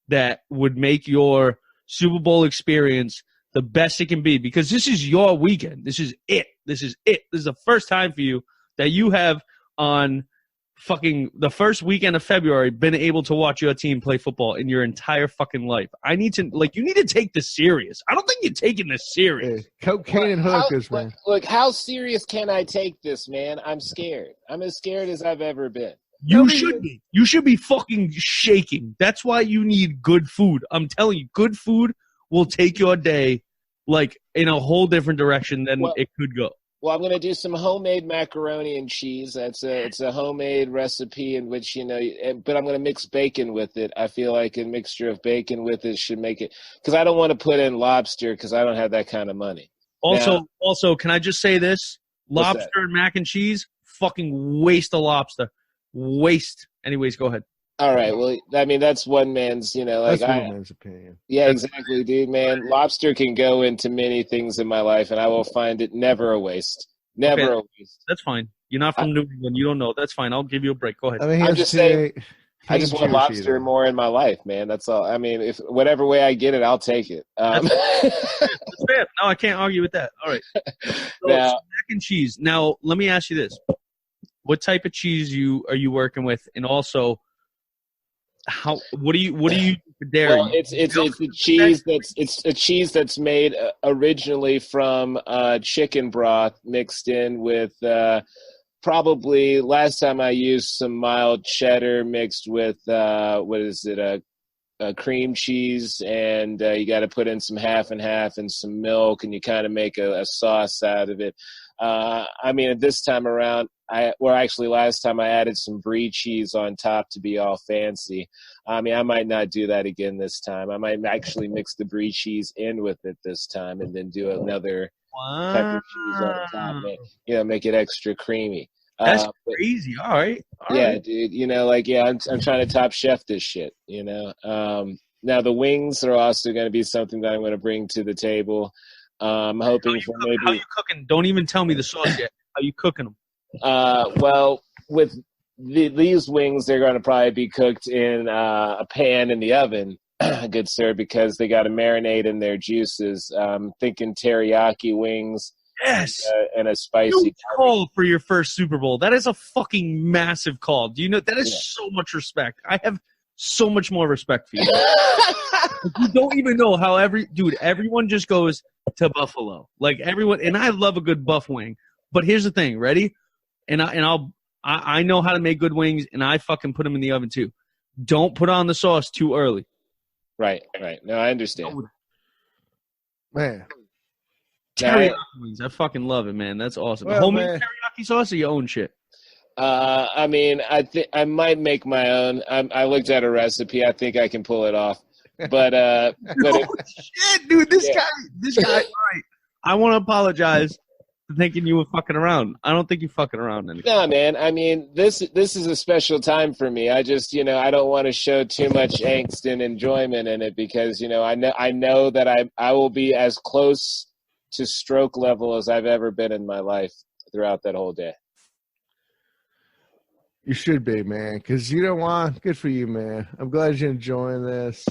that would make your Super Bowl experience the best it can be? Because this is your weekend. This is it. This is the first time for you that you have on fucking the first weekend of February been able to watch your team play football in your entire fucking life. You need to take this serious. I don't think you're taking this serious. Hey, cocaine and hookers, man. Look, how serious can I take this, man? I'm scared. I'm as scared as I've ever been. You should be. You should be fucking shaking. That's why you need good food. I'm telling you, good food will take your day in a whole different direction than it could go. Well, I'm going to do some homemade macaroni and cheese. It's a homemade recipe in which, but I'm going to mix bacon with it. I feel like a mixture of bacon with it should make it – because I don't want to put in lobster because I don't have that kind of money. Also, can I just say this? Lobster and mac and cheese, fucking waste of lobster. Waste. Anyways, go ahead. All right. Well, I mean, that's one man's, that's one man's opinion. Yeah, exactly, dude, man. Lobster can go into many things in my life, and I will find it never a waste. Never a waste. That's fine. You're not from New England. You don't know. That's fine. I'll give you a break. Go ahead. I mean, I'm just saying, I just want lobster more in my life, man. That's all. I mean, if whatever way I get it, I'll take it. That's fair. No, I can't argue with that. All right. So, mac and cheese. Now, let me ask you this. What type of cheese are you working with? And also, what do you for dairy? Well, it's a cheese that's made originally from chicken broth mixed in with probably last time I used some mild cheddar mixed with a cream cheese, and you got to put in some half and half and some milk, and you kind of make a sauce out of it. I mean, this time around, last time I added some brie cheese on top to be all fancy. I mean, I might not do that again this time. I might actually mix the brie cheese in with it this time and then do another pepper cheese on top, make it extra creamy. That's crazy. All right. Yeah, dude. I'm trying to top chef this shit, Now, the wings are also going to be something that I'm going to bring to the table. I'm hoping for maybe. How you cooking? Don't even tell me the sauce yet. How you cooking them? Well, with these wings, they're going to probably be cooked in a pan in the oven. good sir, because they got to marinate in their juices. Thinking teriyaki wings. Yes. And a spicy. Huge call for your first Super Bowl. That is a fucking massive call. Do you know that is so much respect? I have so much more respect for you. You don't even know how everyone just goes to Buffalo. Like everyone, and I love a good buff wing. But here's the thing, ready? I know how to make good wings, and I fucking put them in the oven too. Don't put on the sauce too early. Right. No, I understand. Man. Teriyaki wings. I fucking love it, man. That's awesome. Well, Homemade man. teriyaki sauce or your own shit? I mean, I might make my own. I looked at a recipe. I think I can pull it off. But shit, dude, this guy. All right. I want to apologize for thinking you were fucking around. I don't think you're fucking around anymore. No, man. I mean, this is a special time for me. I just, I don't want to show too much angst and enjoyment in it because, I know that I will be as close to stroke level as I've ever been in my life throughout that whole day. You should be, man, because you know why? Good for you, man. I'm glad you're enjoying this.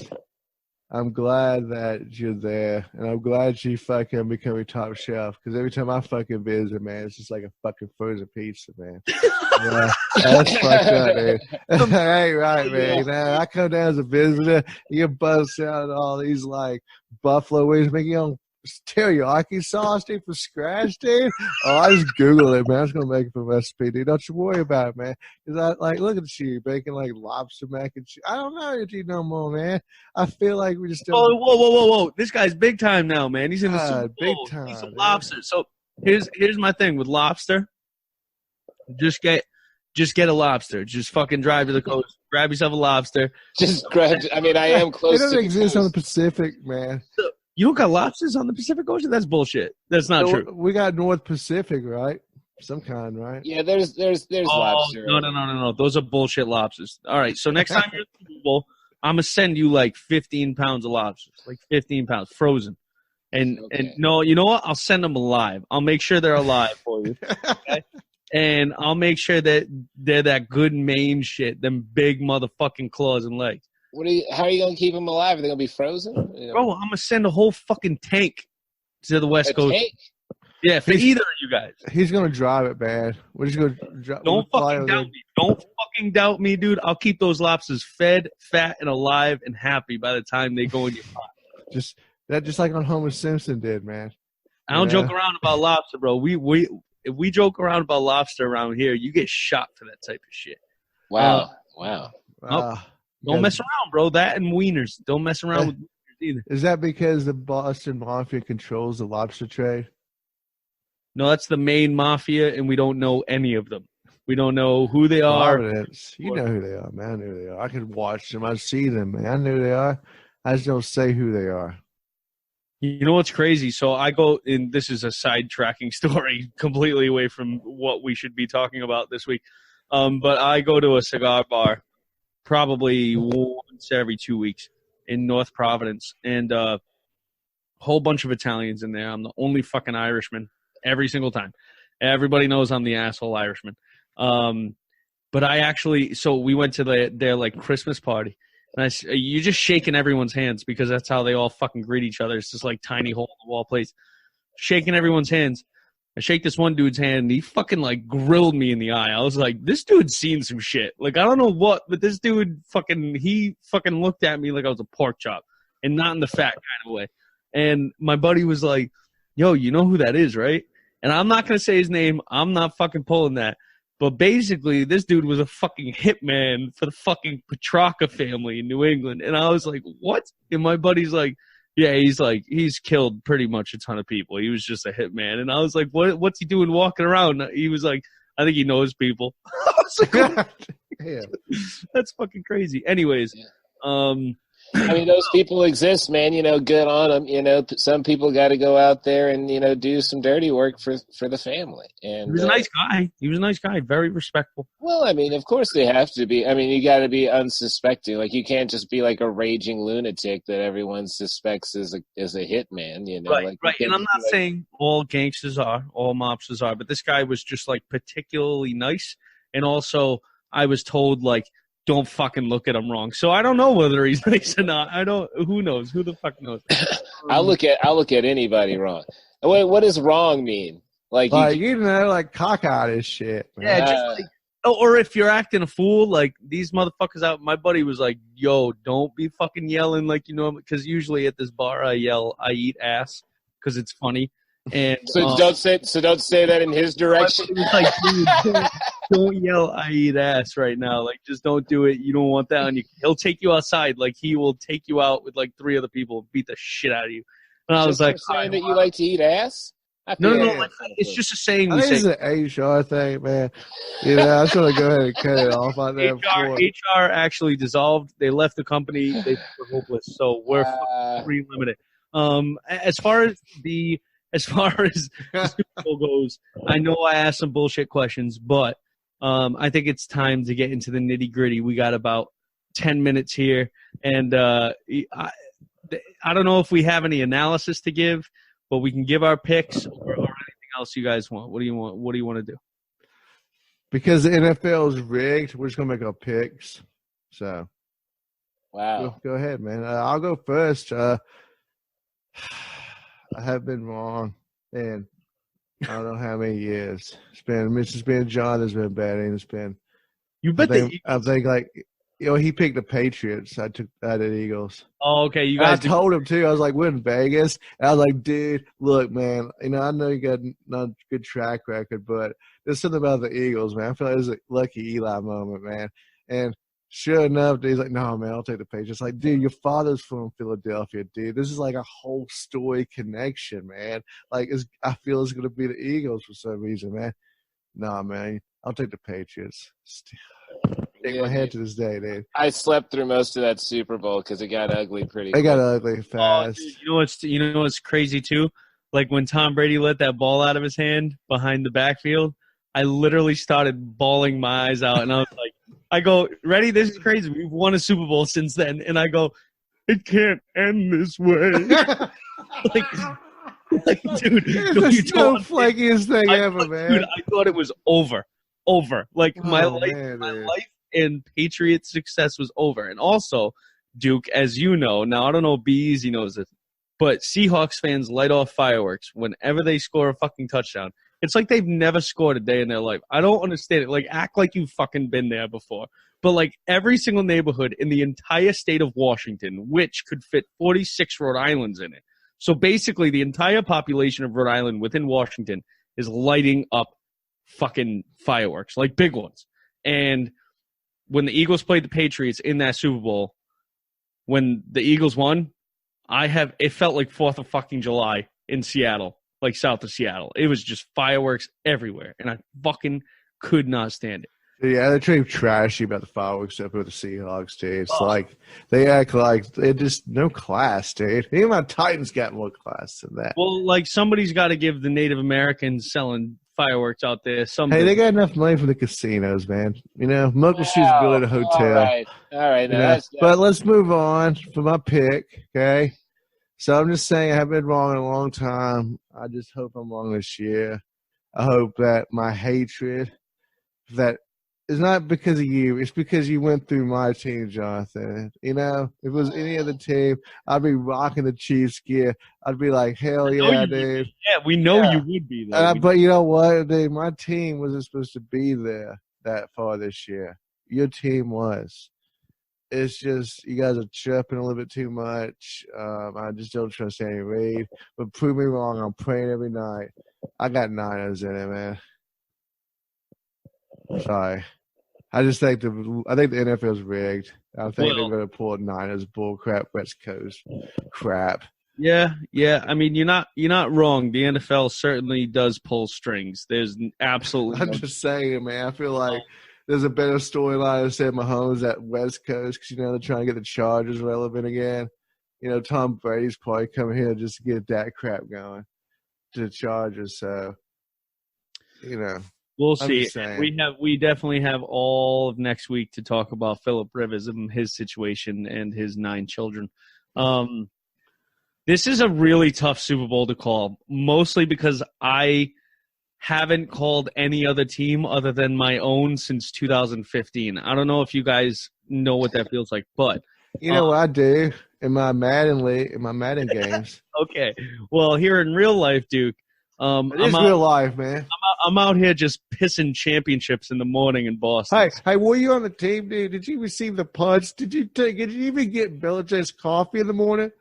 I'm glad that you're there, and I'm glad you fucking becoming top shelf, because every time I fucking visit, man, it's just like a fucking frozen pizza, man. Yeah, that's fucked up, man. That ain't right, man. I come down as a visitor, you bust out all these, like, buffalo wings, make your own teriyaki sauce, dude, from scratch, dude. Oh, I just Googled it, man. I was gonna make it from recipe, dude. Don't you worry about it, man. Cause look at you making like lobster mac and cheese. I don't know if you no more, man. I feel like we just. Whoa! This guy's big time now, man. He's in the Super Bowl. Big time. He's a lobster. So here's my thing with lobster. Just get a lobster. Just fucking drive to the coast. Grab yourself a lobster. Just grab. I mean, I am close. It doesn't to exist on the Pacific, man. You don't got lobsters on the Pacific Ocean? That's bullshit. That's not true. We got North Pacific, right? Some kind, right? Yeah, there's lobster. No. Those are bullshit lobsters. All right, so next time you're at the Super Bowl, I'm going to send you like 15 pounds of lobsters. Like 15 pounds, frozen. And no, you know what? I'll send them alive. I'll make sure they're alive for you. Okay? And I'll make sure that they're that good Maine shit, them big motherfucking claws and legs. How are you gonna keep them alive? Are they gonna be frozen? Bro, I'm gonna send a whole fucking tank to the West Coast. Tank? Yeah, for either of you guys. He's gonna drive it, man. We're just gonna drive. Don't fucking doubt me. Don't fucking doubt me, dude. I'll keep those lobsters fed, fat, and alive and happy by the time they go in your pot. Just like on Homer Simpson did, man. I don't joke around about lobster, bro. If we joke around about lobster around here, you get shot for that type of shit. Wow. Don't mess around, bro. That and wieners. Don't mess around with wieners either. Is that because the Boston Mafia controls the lobster trade? No, that's the main mafia, and we don't know any of them. We don't know who they are. Providence. You know who they are, man. I know who they are. I can watch them. I see them, man. I know who they are. I just don't say who they are. You know what's crazy? So I go, and this is a sidetracking story completely away from what we should be talking about this week. But I go to a cigar bar probably once every 2 weeks in North Providence, and a whole bunch of Italians in there. I'm the only fucking Irishman every single time. Everybody knows I'm the asshole Irishman. But I actually, so we went to their like Christmas party, and you're just shaking everyone's hands because that's how they all fucking greet each other. It's just like tiny hole in the wall place, shaking everyone's hands. I shake this one dude's hand, and he fucking, like, grilled me in the eye. I was like, this dude's seen some shit. Like, I don't know what, but this dude he fucking looked at me like I was a pork chop, and not in the fat kind of way. And my buddy was like, yo, you know who that is, right? And I'm not going to say his name. I'm not fucking pulling that. But basically, this dude was a fucking hitman for the fucking Petrarca family in New England. And I was like, what? And my buddy's like, yeah, he's killed pretty much a ton of people. He was just a hitman. And I was like, what's he doing walking around? He was like, I think he knows people. I was like, yeah. That's fucking crazy. Anyways, I mean, those people exist, man. Good on them. Some people got to go out there and, do some dirty work for the family. And he was a nice guy. He was a nice guy, very respectful. Well, I mean, of course they have to be. I mean, you got to be unsuspecting. Like, you can't just be like a raging lunatic that everyone suspects is a hitman. Right. And I'm not saying all gangsters are, all mobsters are, but this guy was just like particularly nice. And also, I was told like don't fucking look at him wrong. So I don't know whether he's nice or not. Who knows? Who the fuck knows? I'll look at anybody wrong. Wait, what does wrong mean? Like cockeyed as shit, man. Yeah, just like, or if you're acting a fool, like these motherfuckers out. My buddy was like, "Yo, don't be fucking yelling like you know," because usually at this bar I yell, "I eat ass," because it's funny. And don't say that in his direction. Like, dude, don't yell, "I eat ass" right now. Like, just don't do it. You don't want that on you. He'll take you outside. Like, he will take you out with like 3 other people and beat the shit out of you. And I was like, saying that you like to eat ass? No. Like, it's just a saying. I think it's an HR thing, man. You know, I just want to go ahead and cut it off on that. HR actually dissolved. They left the company. They were hopeless. So we're free limited. As far as the Super Bowl goes, I know I asked some bullshit questions, but I think it's time to get into the nitty gritty. We got about 10 minutes here, and I don't know if we have any analysis to give, but we can give our picks or anything else you guys want. What do you want? What do you want to do? Because the NFL is rigged, we're just gonna make our picks. So, wow, go ahead, man. I'll go first. I have been wrong, and I don't know how many years. It's been John has been betting. It's been. I think like. You know, he picked the Patriots. I took that at Eagles. Oh, okay. You guys. I told him too. I was like, we're in Vegas. And I was like, dude, look, man. You know, I know you got not a good track record, but there's something about the Eagles, man. I feel like it was a lucky Eli moment, man. And sure enough, he's like, no, man, I'll take the Patriots. Like, dude, your father's from Philadelphia, dude. This is like a whole story connection, man. Like, I feel it's gonna be the Eagles for some reason, man. Nah, man, I'll take the Patriots. Shake my head to this day, dude. I slept through most of that Super Bowl because it got ugly pretty quick. It got ugly fast. Oh, dude, you know what's crazy too? Like when Tom Brady let that ball out of his hand behind the backfield, I literally started bawling my eyes out, and I go, ready? This is crazy. We've won a Super Bowl since then, and I go, it can't end this way. like, dude, it's the flakiest thing ever, man. Dude, I thought it was over. Like my life and Patriots success was over. And also, Duke, as you know, now I don't know if Eazy knows this, but Seahawks fans light off fireworks whenever they score a fucking touchdown. It's like they've never scored a day in their life. I don't understand it. Like, act like you've fucking been there before. But like every single neighborhood in the entire state of Washington, which could fit 46 Rhode Islands in it. So basically the entire population of Rhode Island within Washington is lighting up fucking fireworks, like big ones. And when the Eagles played the Patriots in that Super Bowl, when the Eagles won, it felt like 4th of fucking July in Seattle, like south of Seattle. It was just fireworks everywhere, and I fucking could not stand it. Yeah, they're trying trashy about the fireworks up with the Seahawks, dude. It's like they act like they're just no class, dude. Even my Titans got more class than that. Well, like somebody's got to give the Native Americans selling fireworks out there. Hey, they got enough money from the casinos, man. You know, Muckleshoot's building a hotel. All right. But let's move on for my pick, okay? So I'm just saying I haven't been wrong in a long time. I just hope I'm wrong this year. I hope that my hatred that is not because of you. It's because you went through my team, Jonathan. You know, if it was any other team, I'd be rocking the Chiefs gear. I'd be like, hell yeah, dude. Yeah, we know you would be there. But you know what, dude? My team wasn't supposed to be there that far this year. Your team was. It's just you guys are chirping a little bit too much. I just don't trust Andy Reid. But prove me wrong. I'm praying every night. I got Niners in it, man. Sorry. I think the NFL is rigged. I think they're going to pull Niners bull crap, West Coast crap. Yeah. I mean, you're not wrong. The NFL certainly does pull strings. There's absolutely. I'm just saying, man. I feel like there's a better storyline instead of Mahomes at West Coast because they're trying to get the Chargers relevant again. Tom Brady's probably coming here just to get that crap going to the Chargers. So, we'll see. We definitely have all of next week to talk about Phillip Rivers and his situation and his 9 children. This is a really tough Super Bowl to call, mostly because I haven't called any other team other than my own since 2015. I don't know if you guys know what that feels like, but you know what I do in my Madden games. Okay, well, here in real life, Duke, it is real life, man. I'm out here just pissing championships in the morning in Boston. Hey, were you on the team, dude? Did you receive the punch? Did you even get Belichick's coffee in the morning?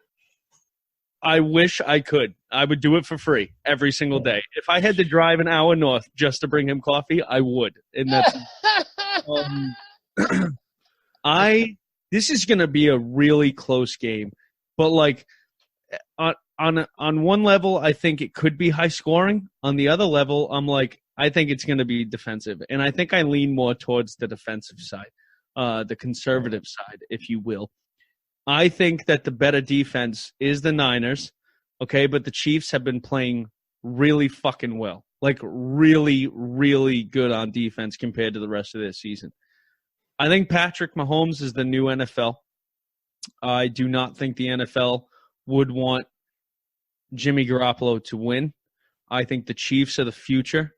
I wish I could. I would do it for free every single day. If I had to drive an hour north just to bring him coffee, I would. And that's this is going to be a really close game. But like on one level, I think it could be high scoring. On the other level, I'm like, I think it's going to be defensive. And I think I lean more towards the defensive side, the conservative side, if you will. I think that the better defense is the Niners, okay? But the Chiefs have been playing really fucking well. Like, really, really good on defense compared to the rest of this season. I think Patrick Mahomes is the new NFL. I do not think the NFL would want Jimmy Garoppolo to win. I think the Chiefs are the future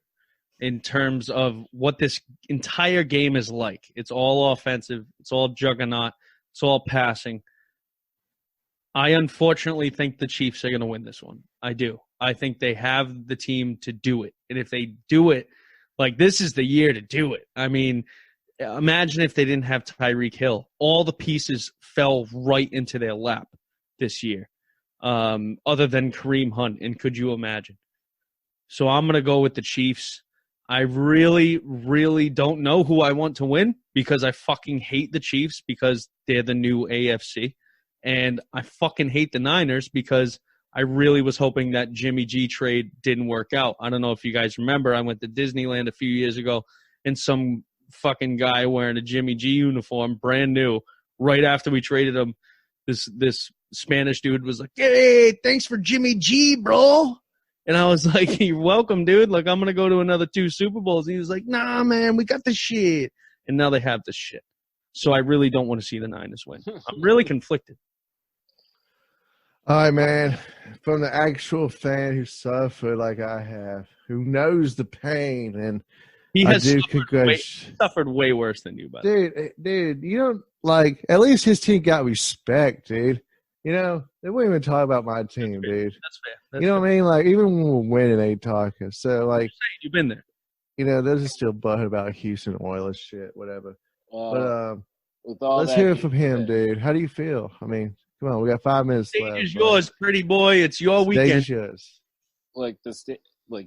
in terms of what this entire game is like. It's all offensive. It's all juggernaut. It's all passing. I unfortunately think the Chiefs are going to win this one. I do. I think they have the team to do it. And if they do it, like, this is the year to do it. I mean, imagine if they didn't have Tyreek Hill. All the pieces fell right into their lap this year, other than Kareem Hunt. And could you imagine? So I'm going to go with the Chiefs. I really, really don't know who I want to win because I fucking hate the Chiefs because they're the new AFC. And I fucking hate the Niners because I really was hoping that Jimmy G trade didn't work out. I don't know if you guys remember. I went to Disneyland a few years ago, and some fucking guy wearing a Jimmy G uniform, brand new, right after we traded him, this Spanish dude was like, "Hey, thanks for Jimmy G, bro." And I was like, "You're welcome, dude. Like, I'm going to go to another 2 Super Bowls." And he was like, "Nah, man, we got the shit." And now they have the shit. So I really don't want to see the Niners win. I'm really conflicted. All right, man. From the actual fan who suffered like I have, who knows the pain, and he has suffered way worse than you, buddy. Dude, you don't like. At least his team got respect, dude. You know, they wouldn't even talk about my team, dude. That's fair. You know what I mean? Like, even when we're winning, they ain't talking. So, like, you've been there. You know, those are still butthurt about Houston Oilers shit, whatever. But let's hear it from him, dude. How do you feel? I mean, come on, we got 5 minutes left. Stage is yours, pretty boy. It's your weekend. Stage is yours. Like,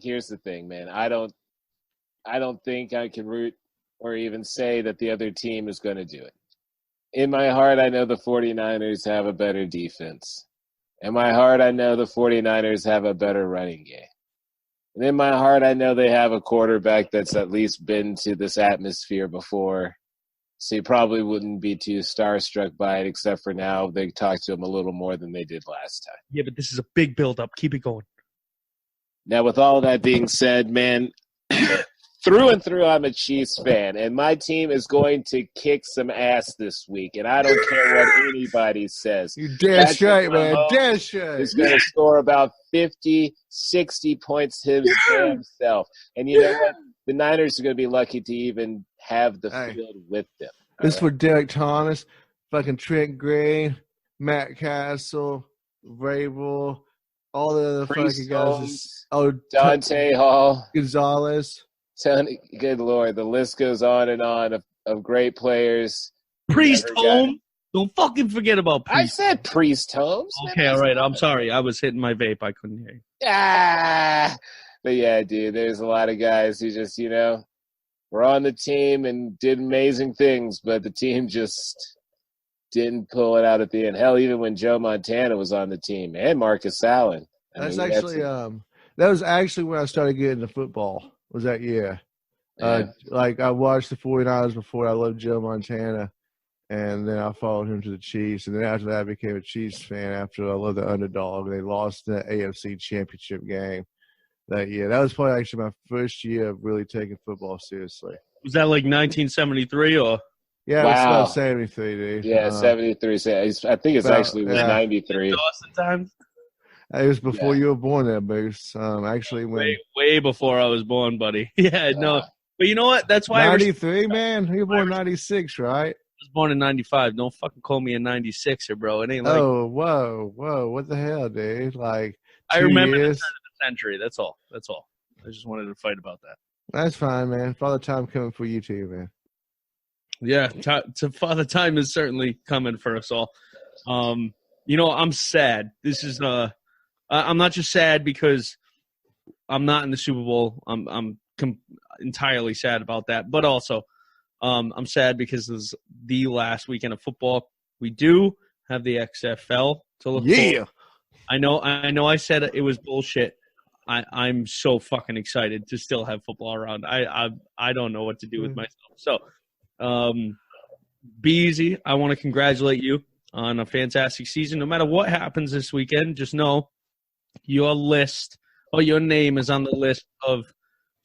here's the thing, man. I don't think I can root or even say that the other team is going to do it. In my heart, I know the 49ers have a better defense. In my heart, I know the 49ers have a better running game. And in my heart, I know they have a quarterback that's at least been to this atmosphere before. So you probably wouldn't be too starstruck by it, except for now they talk to him a little more than they did last time. Yeah, but this is a big build-up. Keep it going. Now, with all that being said, man, through and through, I'm a Chiefs fan, and my team is going to kick some ass this week, and I don't care what anybody says. You damn straight, man. Damn straight. He's going to score about 50, 60 points himself. And you know what? The Niners are going to be lucky to even have the field with them. This is for Derek Thomas, fucking Trent Gray, Matt Castle, Vrabel, all the other fucking guys. Dante Hall. Gonzalez. Tony, good Lord. The list goes on and on of great players. Priest Holmes. Don't fucking forget about Priest. I said Priest Holmes. Okay, all right. I'm sorry. I was hitting my vape. I couldn't hear you. But yeah, dude, there's a lot of guys who just, you know, were on the team and did amazing things, but the team just didn't pull it out at the end. Hell, even when Joe Montana was on the team and Marcus Allen. That was actually when I started getting into football. Was that year? Like, I watched the 49ers before. I loved Joe Montana, and then I followed him to the Chiefs. And then after that, I became a Chiefs fan after I loved the underdog. They lost the AFC Championship game that year. That was probably actually my first year of really taking football seriously. Was that like 1973 or? Yeah, it was about 73, dude. Yeah, 73. I think it's actually 93. Dawson times? It was before you were born there, Moose. Actually, when way before I was born, buddy. Yeah, no. But you know what? That's why 93, man. You were born 96, right? I was born in 95. Don't fucking call me a 96er, bro. It ain't like. Oh, whoa. What the hell, dude? Like, I remember years. the turn of the century. That's all. I just wanted to fight about that. That's fine, man. Father Time coming for you too, man. Yeah, Father Time is certainly coming for us all. I'm sad. This is I'm not just sad because I'm not in the Super Bowl. I'm entirely sad about that, but also I'm sad because this is the last weekend of football. We do have the XFL to look forward. I know. I said it was bullshit. I'm so fucking excited to still have football around. I don't know what to do with myself. So, Eazy, I want to congratulate you on a fantastic season. No matter what happens this weekend, just know your name is on the list of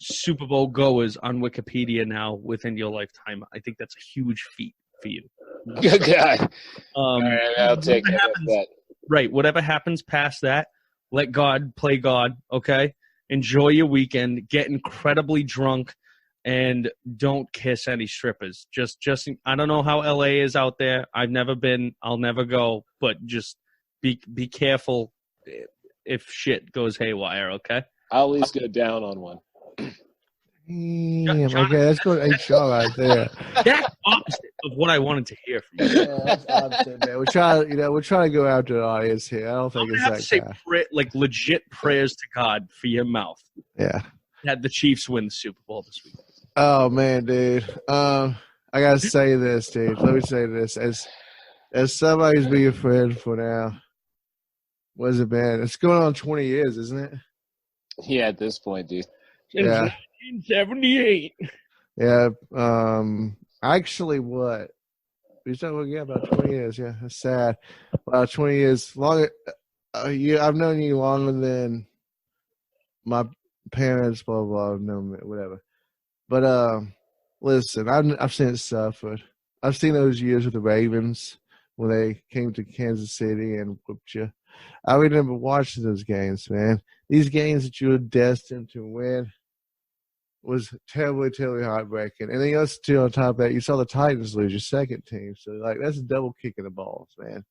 Super Bowl goers on Wikipedia now within your lifetime. I think that's a huge feat for you. Good guy. All right, I'll take that. Right. Whatever happens past that, let God play God, okay? Enjoy your weekend. Get incredibly drunk, and don't kiss any strippers. Just I don't know how LA is out there. I've never been. I'll never go. But just be careful if shit goes haywire, okay? I'll at least go down on one. Damn, okay, let's go to HR right there. That's opposite of what I wanted to hear from you. Yeah, that's opposite, man. We're trying to go after the audience here. I don't think it's have that to say guy. legit prayers to God for your mouth. Yeah. Had the Chiefs win the Super Bowl this week. Oh man, dude. I gotta say this, dude. Let me say this. As somebody's been a friend for now. What has it been? It's going on 20 years, isn't it? Yeah, at this point, dude. Yeah. 1978. Yeah. Actually, what? We started yeah, about 20 years. Yeah, that's sad. About 20 years longer. I've known you longer than my parents. Blah blah. No, whatever. But listen, I've seen it suffered. I've seen those years with the Ravens when they came to Kansas City and whooped you. I remember watching those games, man. These games that you were destined to win was terribly, terribly heartbreaking. And then too, on top of that, you saw the Titans lose your second team. So, like, that's a double kick in the balls, man.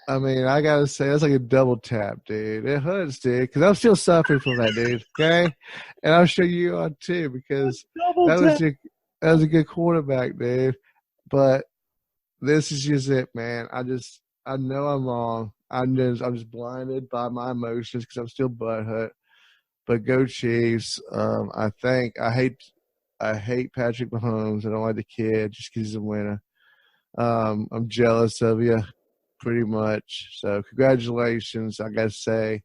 I mean, I got to say, that's like a double tap, dude. It hurts, dude, because I'm still suffering from that, dude, okay? And I'm sure you are, too, because that was a good quarterback, dude. But this is just it, man. I know I'm wrong. I'm just blinded by my emotions because I'm still butthurt. But go Chiefs. I hate Patrick Mahomes. I don't like the kid just because he's a winner. I'm jealous of you pretty much. So congratulations. I got to say,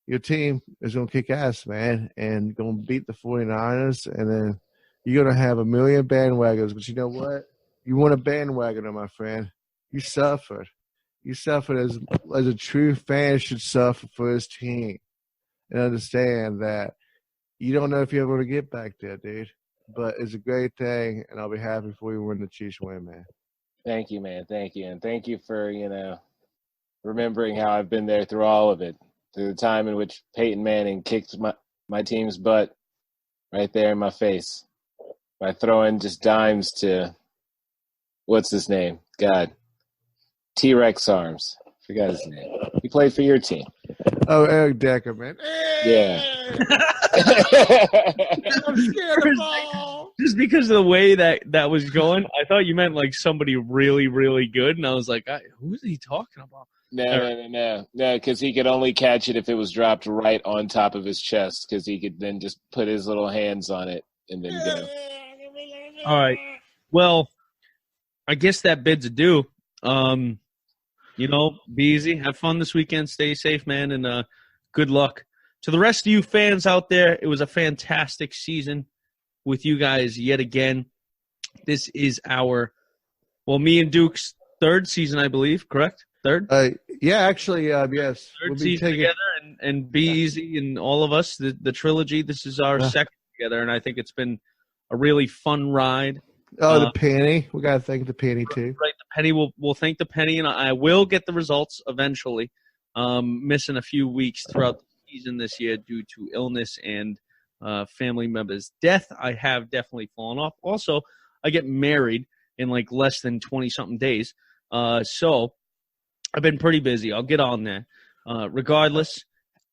your team is going to kick ass, man, and going to beat the 49ers. And then you're going to have a million bandwagons. But you know what? You want a bandwagoner, my friend. You suffered. You suffered as a true fan should suffer for his team. And understand that you don't know if you're ever going to get back there, dude. But it's a great thing, and I'll be happy for you when the Chiefs win, man. Thank you, man. Thank you. And thank you for, remembering how I've been there through all of it, through the time in which Peyton Manning kicked my team's butt right there in my face by throwing just dimes to, what's his name? God. T-Rex Arms. Forgot his name. He played for your team. Oh, Eric Decker, man. Yeah. I'm scared of the ball. Just because of the way that was going, I thought you meant like somebody really, really good, and I was like, who is he talking about? No, because he could only catch it if it was dropped right on top of his chest, because he could then just put his little hands on it and then go. All right. Well, I guess that bids adieu. Be easy. Have fun this weekend. Stay safe, man, and good luck. To the rest of you fans out there, it was a fantastic season with you guys yet again. This is me and Duke's third season, I believe, correct? Third? Yeah, actually, yes. Third season together, and Be Eazy and all of us, the trilogy. This is our second together, and I think it's been a really fun ride. Oh, the penny. We got to thank the penny, too. Right, the penny. We'll thank the penny, and I will get the results eventually. missing a few weeks throughout the season this year due to illness and family members' death. I have definitely fallen off. Also, I get married in like less than 20-something days. So I've been pretty busy. I'll get on there. Regardless,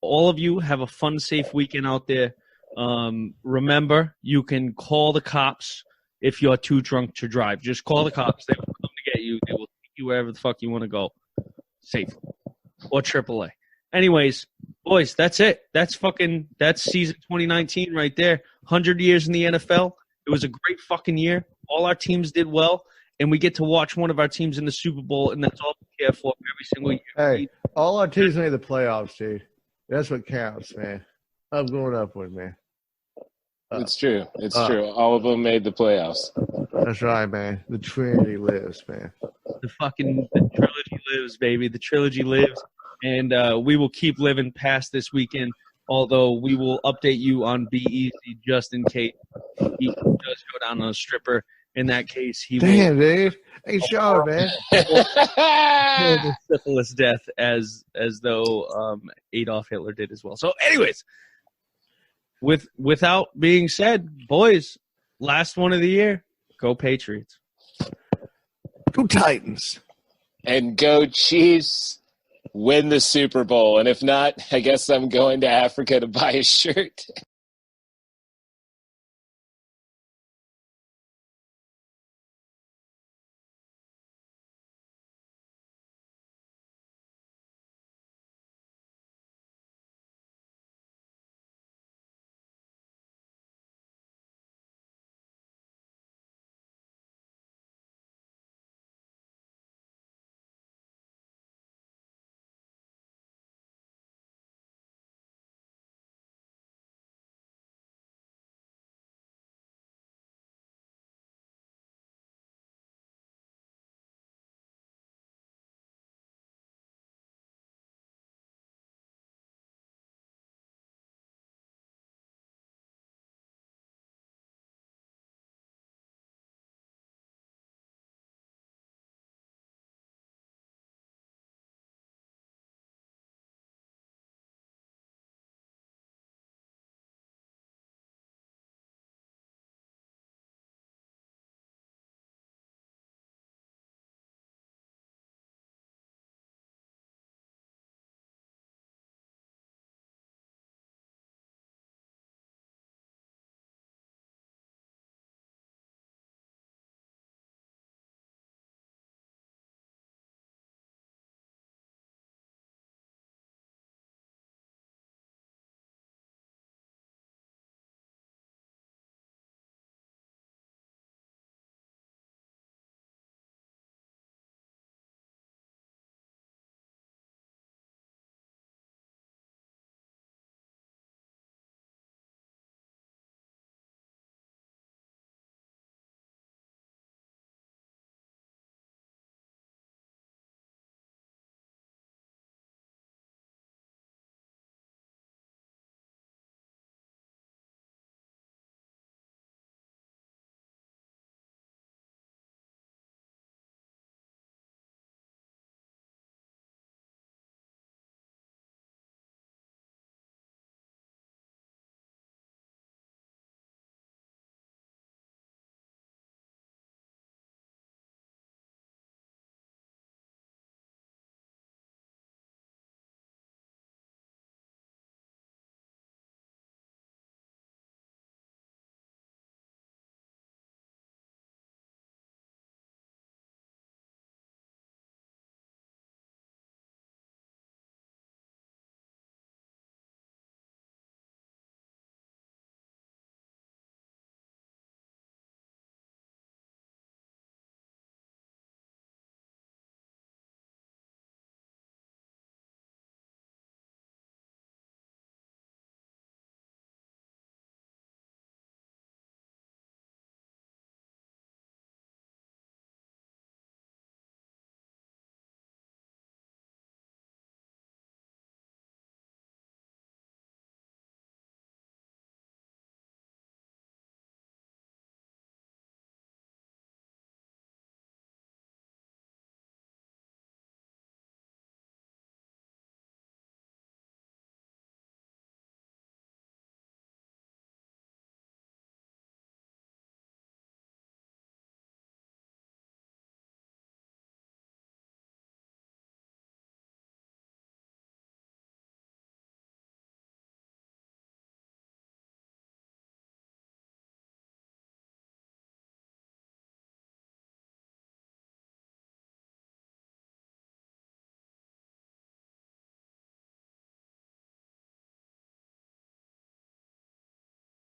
all of you have a fun, safe weekend out there. Remember, you can call the cops if you're too drunk to drive. Just call the cops. They will come to get you. They will take you wherever the fuck you want to go safely. Or AAA. Anyways, boys, that's it. That's season 2019 right there. 100 years in the NFL. It was a great fucking year. All our teams did well, and we get to watch one of our teams in the Super Bowl, and that's all we care for every single year. Hey, all our teams made the playoffs, dude. That's what counts, man. I'm going up with, man. It's true. It's true. All of them made the playoffs. That's right, man. The Trinity lives, man. The trilogy lives, baby. The trilogy lives, and we will keep living past this weekend. Although we will update you on Be Easy just in case he does go down on a stripper. In that case, he Damn, dude. Hey, Sean, man. The syphilis death as though Adolf Hitler did as well. So, anyways, without being said, boys, last one of the year, go Patriots. Go Titans. And go Chiefs. Win the Super Bowl. And if not, I guess I'm going to Africa to buy a shirt.